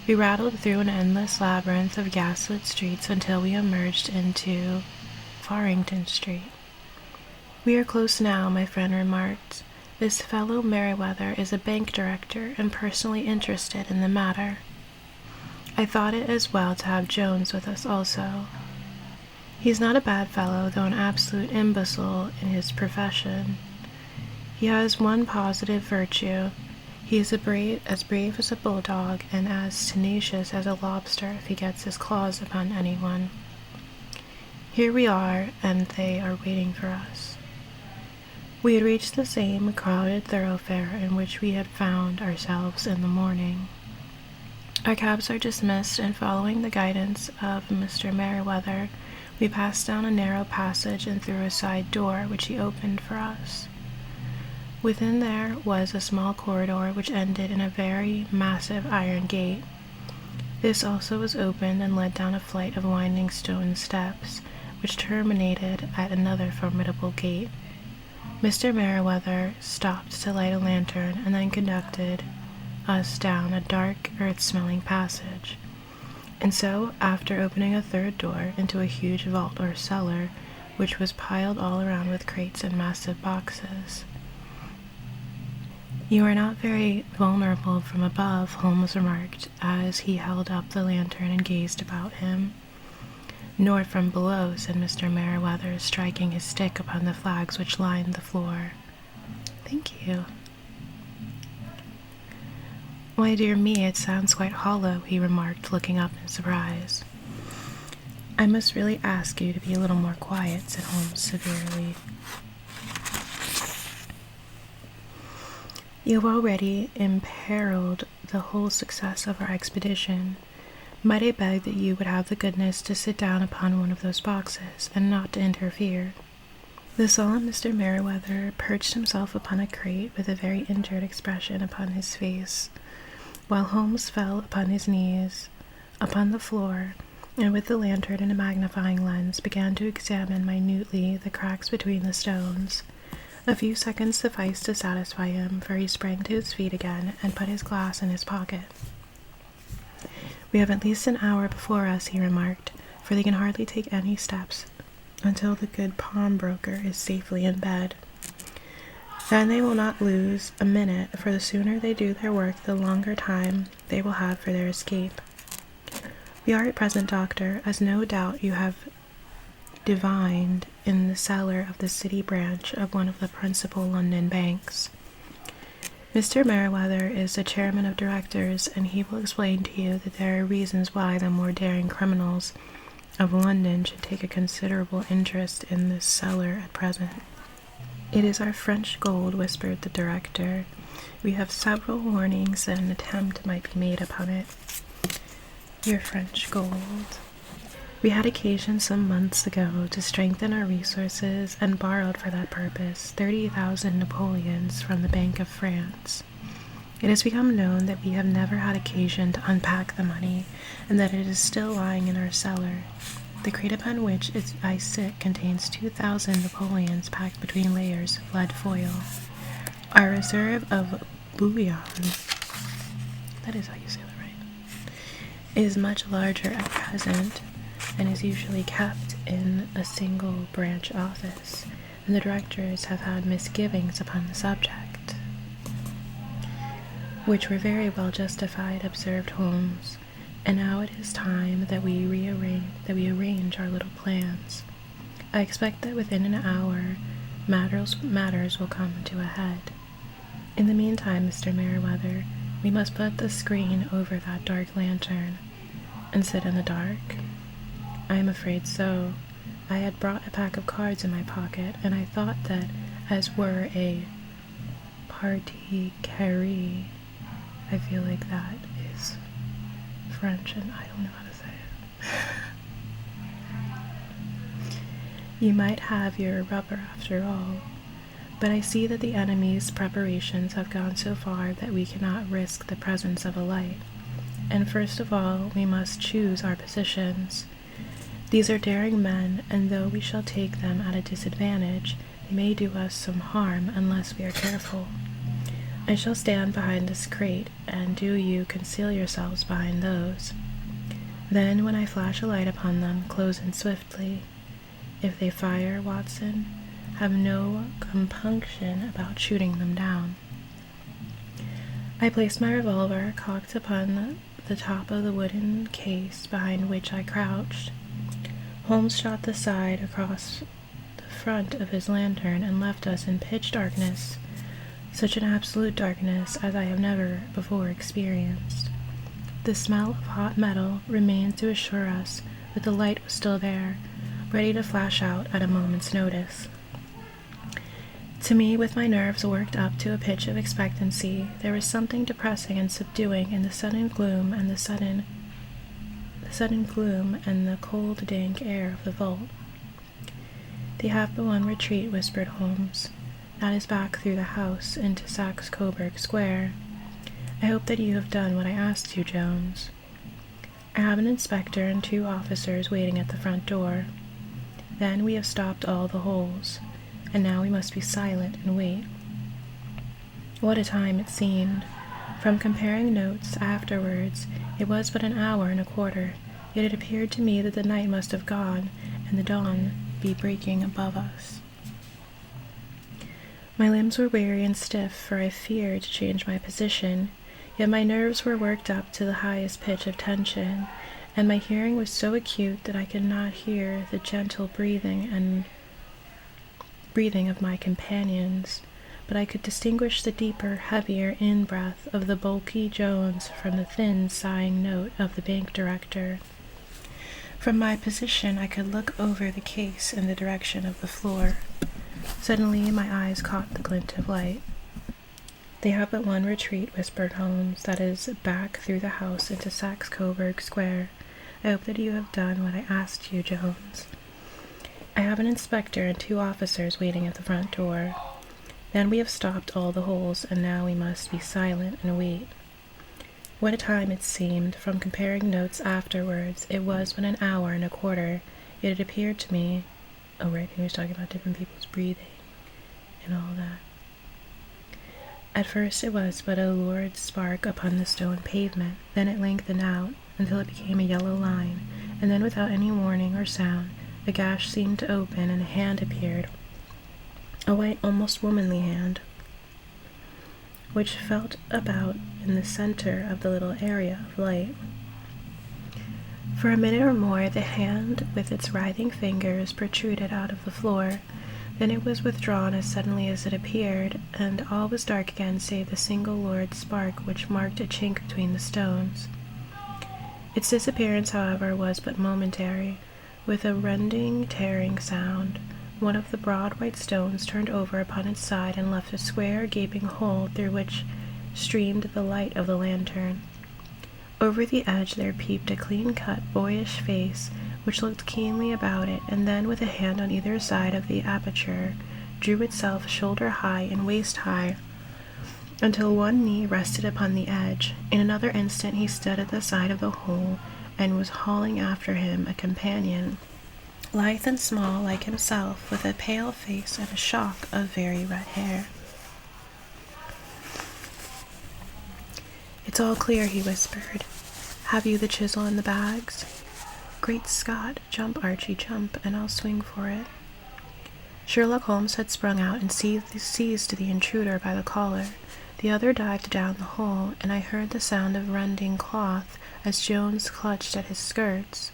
We rattled through an endless labyrinth of gaslit streets until we emerged into Farrington Street. "We are close now," my friend remarked. "This fellow Merryweather is a bank director and personally interested in the matter." I thought it as well to have Jones with us also. He's not a bad fellow, though an absolute imbecile in his profession. He has one positive virtue. He is as brave as a bulldog and as tenacious as a lobster if he gets his claws upon anyone. Here we are, and they are waiting for us. We had reached the same crowded thoroughfare in which we had found ourselves in the morning. Our cabs are dismissed, and following the guidance of Mr. Merryweather, we passed down a narrow passage and through a side door, which he opened for us. Within there was a small corridor which ended in a very massive iron gate. This also was opened and led down a flight of winding stone steps, which terminated at another formidable gate. Mr. Merriweather stopped to light a lantern and then conducted us down a dark, earth-smelling passage. And so, after opening a third door into a huge vault or cellar, which was piled all around with crates and massive boxes. "You are not very vulnerable from above," Holmes remarked, as he held up the lantern and gazed about him. "Nor from below," said Mr. Merriweather, striking his stick upon the flags which lined the floor. "Thank you." "Why, dear me, it sounds quite hollow," he remarked, looking up in surprise. "I must really ask you to be a little more quiet," said Holmes severely. "You have already imperiled the whole success of our expedition. Might I beg that you would have the goodness to sit down upon one of those boxes, and not to interfere?" The solemn Mr. Merriweather perched himself upon a crate with a very injured expression upon his face, while Holmes fell upon his knees upon the floor, and with the lantern and a magnifying lens began to examine minutely the cracks between the stones. A few seconds sufficed to satisfy him, for he sprang to his feet again and put his glass in his pocket. "We have at least an hour before us," he remarked, "for they can hardly take any steps until the good pawnbroker is safely in bed. Then they will not lose a minute, for the sooner they do their work the longer time they will have for their escape. We are at present, Doctor, as no doubt you have divined, in the cellar of the city branch of one of the principal London banks. Mr. Merriweather is the chairman of directors, and he will explain to you that there are reasons why the more daring criminals of London should take a considerable interest in this cellar at present." "It is our French gold," whispered the director. "We have several warnings that an attempt might be made upon it." "Your French gold." "We had occasion some months ago to strengthen our resources, and borrowed for that purpose 30,000 Napoleons from the Bank of France. It has become known that we have never had occasion to unpack the money, and that it is still lying in our cellar. The crate upon which I sit contains 2,000 Napoleons packed between layers of lead foil. Our reserve of bullion," that is how you say that, right, "is much larger at present, and is usually kept in a single branch office, and the directors have had misgivings upon the subject." "Which were very well justified," observed Holmes, "and now it is time that we arrange our little plans. I expect that within an hour matters will come to a head. In the meantime, Mr. Merriweather, we must put the screen over that dark lantern." "And sit in the dark?" "I am afraid so. I had brought a pack of cards in my pocket, and I thought that, as were a partie carrée, I feel like that is French, and I don't know how to say it. You might have your rubber after all. But I see that the enemy's preparations have gone so far that we cannot risk the presence of a light. And first of all, we must choose our positions. These are daring men, and though we shall take them at a disadvantage, they may do us some harm unless we are careful. I shall stand behind this crate, and do you conceal yourselves behind those. Then, when I flash a light upon them, close in swiftly. If they fire, Watson, have no compunction about shooting them down." I placed my revolver cocked upon the top of the wooden case behind which I crouched. Holmes shot the side across the front of his lantern and left us in pitch darkness, such an absolute darkness as I have never before experienced. The smell of hot metal remained to assure us that the light was still there, ready to flash out at a moment's notice. To me, with my nerves worked up to a pitch of expectancy, there was something depressing and subduing in the sudden gloom and the cold, dank air of the vault. "They have but one retreat," whispered Holmes, that is back through the house into Saxe-Coburg Square. I hope that you have done what I asked you, Jones. I have an inspector and 2 officers waiting at the front door. Then we have stopped all the holes, and now we must be silent and wait. What a time it seemed. From comparing notes afterwards, it was but an hour and a quarter, yet it appeared to me that the night must have gone, and the dawn be breaking above us. My limbs were weary and stiff, for I feared to change my position, yet my nerves were worked up to the highest pitch of tension, and my hearing was so acute that I could not hear the gentle breathing of my companions, but I could distinguish the deeper, heavier in-breath of the bulky Jones from the thin, sighing note of the bank director. From my position I could look over the case in the direction of the floor. Suddenly my eyes caught the glint of light. "They have but one retreat," whispered Holmes, "that is back through the house into Saxe-Coburg Square. I hope that you have done what I asked you, Jones. I have an inspector and 2 officers waiting at the front door. Then we have stopped all the holes, and now we must be silent and wait." What a time it seemed. From comparing notes afterwards, it was but an hour and a quarter, yet it appeared to me— oh right, he was talking about different people's breathing and all that. At first it was but a lurid spark upon the stone pavement, then it lengthened out until it became a yellow line, and then without any warning or sound, a gash seemed to open and a hand appeared, a white, almost womanly hand, which felt about in the center of the little area of light. For a minute or more the hand with its writhing fingers protruded out of the floor, then it was withdrawn as suddenly as it appeared, and all was dark again save the single lurid spark which marked a chink between the stones. Its disappearance, however, was but momentary. With a rending, tearing sound, one of the broad white stones turned over upon its side and left a square, gaping hole through which streamed the light of the lantern. Over the edge there peeped a clean-cut, boyish face, which looked keenly about it, and then, with a hand on either side of the aperture, drew itself shoulder-high and waist-high, until one knee rested upon the edge. In another instant he stood at the side of the hole, and was hauling after him a companion, lithe and small like himself, with a pale face and a shock of very red hair. "It's all clear," he whispered. "Have you the chisel and the bags?" "Great Scott! Jump, Archie, jump, and I'll swing for it." Sherlock Holmes had sprung out and seized the intruder by the collar. The other dived down the hole, and I heard the sound of rending cloth as Jones clutched at his skirts.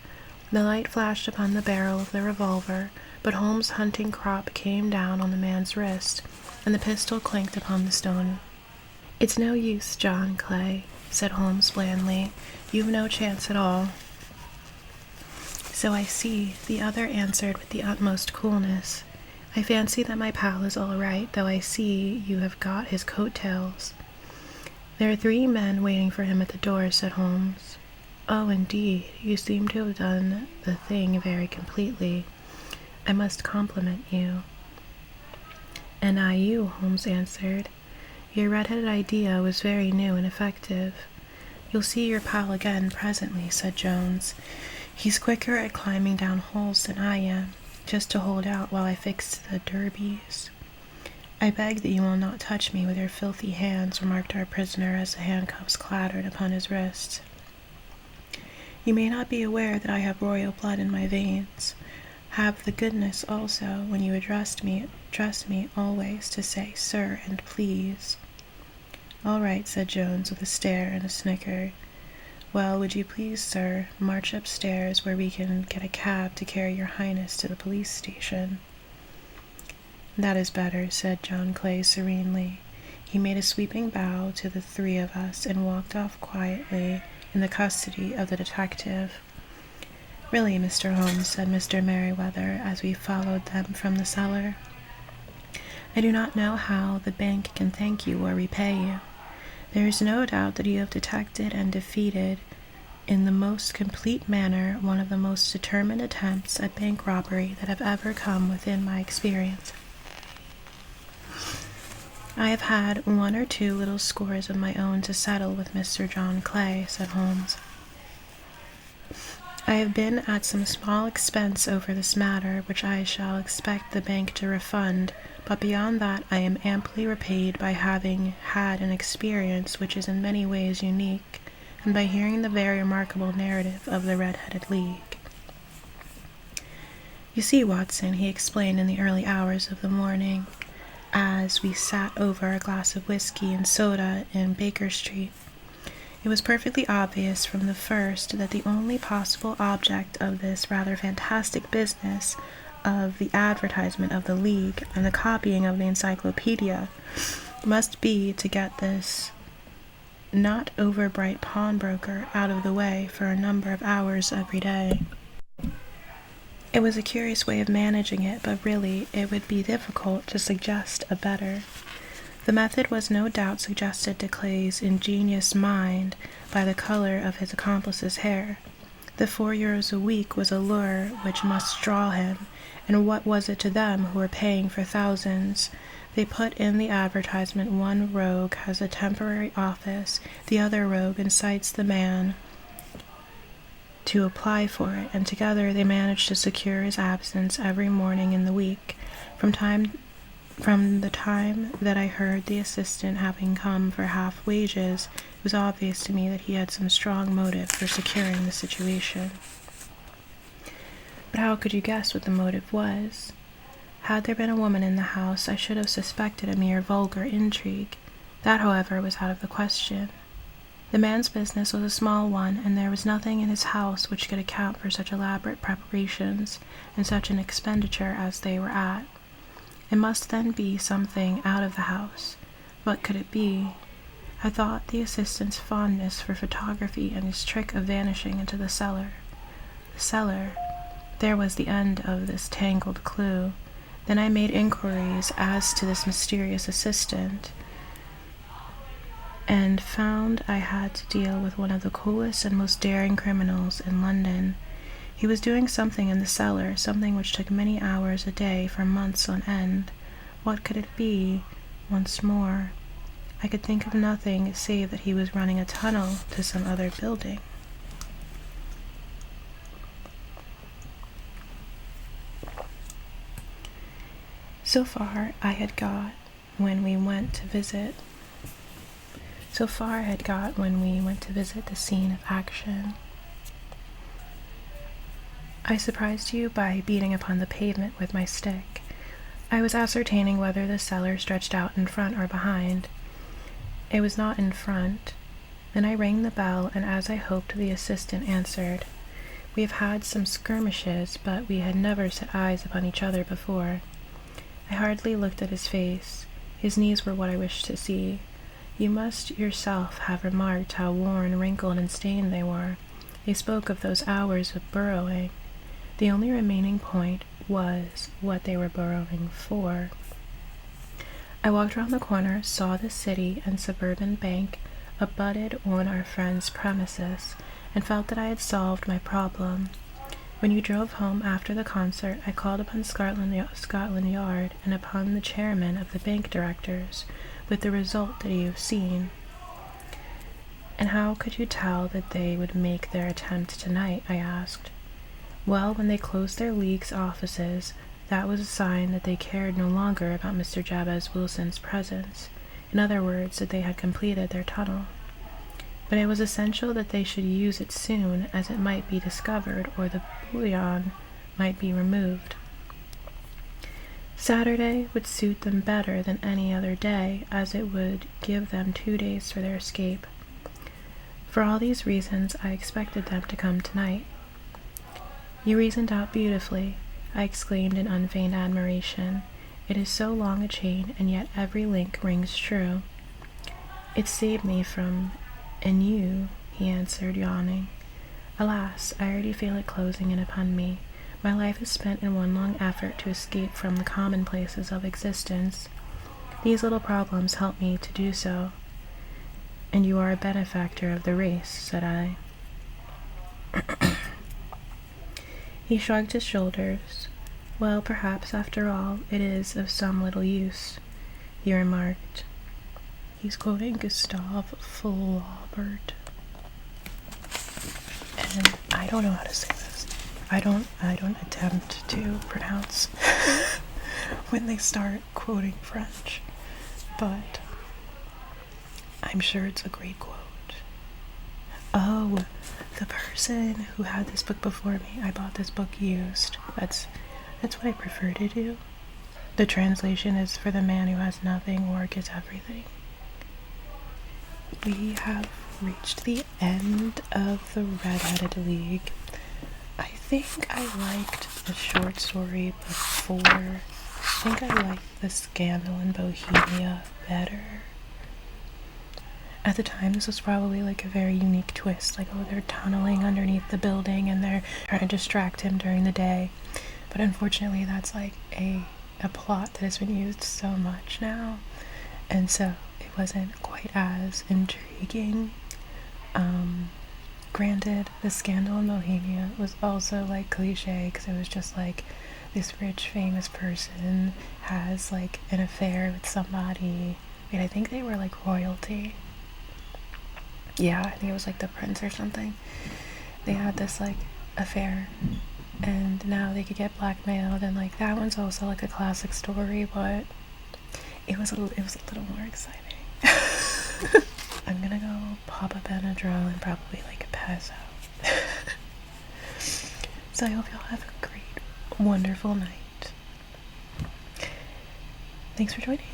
The light flashed upon the barrel of the revolver, but Holmes' hunting crop came down on the man's wrist, and the pistol clanked upon the stone. "It's no use, John Clay," said Holmes blandly. "You've no chance at all." "So I see," the other answered with the utmost coolness. "I fancy that my pal is all right, though I see you have got his coat-tails." "There are 3 men waiting for him at the door," said Holmes. "Oh, indeed, you seem to have done the thing very completely. I must compliment you." "And I you," Holmes answered. "Your red-headed idea was very new and effective." "You'll see your pal again presently," said Jones. "He's quicker at climbing down holes than I am, just to hold out while I fix the derbies." "I beg that you will not touch me with your filthy hands," remarked our prisoner as the handcuffs clattered upon his wrists. "You may not be aware that I have royal blood in my veins. Have the goodness also, when you address me always to say 'sir' and 'please.'" "All right," said Jones with a stare and a snicker. "Well, would you please, sir, march upstairs where we can get a cab to carry your highness to the police station?" "That is better," said John Clay serenely. He made a sweeping bow to the 3 of us and walked off quietly in the custody of the detective. "Really, Mr. Holmes," said Mr. Merriweather as we followed them from the cellar, "I do not know how the bank can thank you or repay you. There is no doubt that you have detected and defeated in the most complete manner one of the most determined attempts at bank robbery that have ever come within my experience. I have had 1 or 2 little scores of my own to settle with Mr. John Clay, said Holmes. I have been at some small expense over this matter, which I shall expect the bank to refund, but beyond that I am amply repaid by having had an experience which is in many ways unique, and by hearing the very remarkable narrative of the Red-Headed League. You see, Watson, he explained in the early hours of the morning, as we sat over a glass of whiskey and soda in Baker Street, it was perfectly obvious from the first that the only possible object of this rather fantastic business of the advertisement of the League and the copying of the encyclopedia must be to get this not over-bright pawnbroker out of the way for a number of hours every day. It was a curious way of managing it, but really it would be difficult to suggest a better. The method was no doubt suggested to Clay's ingenious mind by the color of his accomplice's hair. The 4 euros a week was a lure which must draw him, and what was it to them who were paying for thousands? They put in the advertisement, one rogue has a temporary office, the other rogue incites the man to apply for it, and together they managed to secure his absence every morning in the week. From the time that I heard the assistant having come for half wages, it was obvious to me that he had some strong motive for securing the situation. But how could you guess what the motive was? Had there been a woman in the house, I should have suspected a mere vulgar intrigue. That, however, was out of the question. The man's business was a small one, and there was nothing in his house which could account for such elaborate preparations and such an expenditure as they were at. It must then be something out of the house. What could it be? I thought the assistant's fondness for photography and his trick of vanishing into the cellar. The cellar. There was the end of this tangled clue. Then I made inquiries as to this mysterious assistant, and found I had to deal with one of the coolest and most daring criminals in London. He was doing something in the cellar, something which took many hours a day for months on end. What could it be? Once more, I could think of nothing save that he was running a tunnel to some other building. So far I had got when we went to visit the scene of action. I surprised you by beating upon the pavement with my stick. I was ascertaining whether the cellar stretched out in front or behind. It was not in front. Then I rang the bell, and as I hoped, the assistant answered. We have had some skirmishes, but we had never set eyes upon each other before. I hardly looked at his face. His knees were what I wished to see. You must yourself have remarked how worn, wrinkled, and stained they were. They spoke of those hours of burrowing. The only remaining point was what they were burrowing for. I walked round the corner, saw the city and suburban bank abutted on our friend's premises, and felt that I had solved my problem. When you drove home after the concert, I called upon Scotland Yard and upon the chairman of the bank directors, with the result that you have seen. And how could you tell that they would make their attempt tonight? I asked. Well, when they closed their League's offices, that was a sign that they cared no longer about Mr. Jabez Wilson's presence. In other words, that they had completed their tunnel. But it was essential that they should use it soon, as it might be discovered, or the bullion might be removed. Saturday would suit them better than any other day, as it would give them 2 days for their escape. For all these reasons, I expected them to come tonight. You reasoned out beautifully, I exclaimed in unfeigned admiration. It is so long a chain, and yet every link rings true. It saved me from ennui, he answered, yawning. Alas, I already feel it closing in upon me. My life is spent in one long effort to escape from the commonplaces of existence. These little problems help me to do so. And you are a benefactor of the race, said I. He shrugged his shoulders. Well, perhaps, after all, it is of some little use. He remarked. He's quoting Gustave Flaubert. And I don't know how to say this. I don't attempt to pronounce when they start quoting French, but I'm sure it's a great quote. Oh, the person who had this book before me, I bought this book used. That's what I prefer to do. The translation is for the man who has nothing or gets everything. We have reached the end of the Red-Headed League. I think I liked the short story before. I think I liked The Scandal in Bohemia better. At the time, this was probably like a very unique twist. Like, oh, they're tunneling underneath the building and they're trying to distract him during the day. But unfortunately, that's like a plot that has been used so much now. And so it wasn't quite as intriguing. Granted, The Scandal in Bohemia was also like cliche because it was just like this rich famous person has like an affair with somebody. Wait, I think they were like royalty. Yeah, I think it was like the prince or something. They had this like affair and now they could get blackmailed, and like that one's also like a classic story, but it was a little more exciting. I'm gonna go pop a Benadryl and probably like pass out. So I hope y'all have a great, wonderful night. Thanks for joining.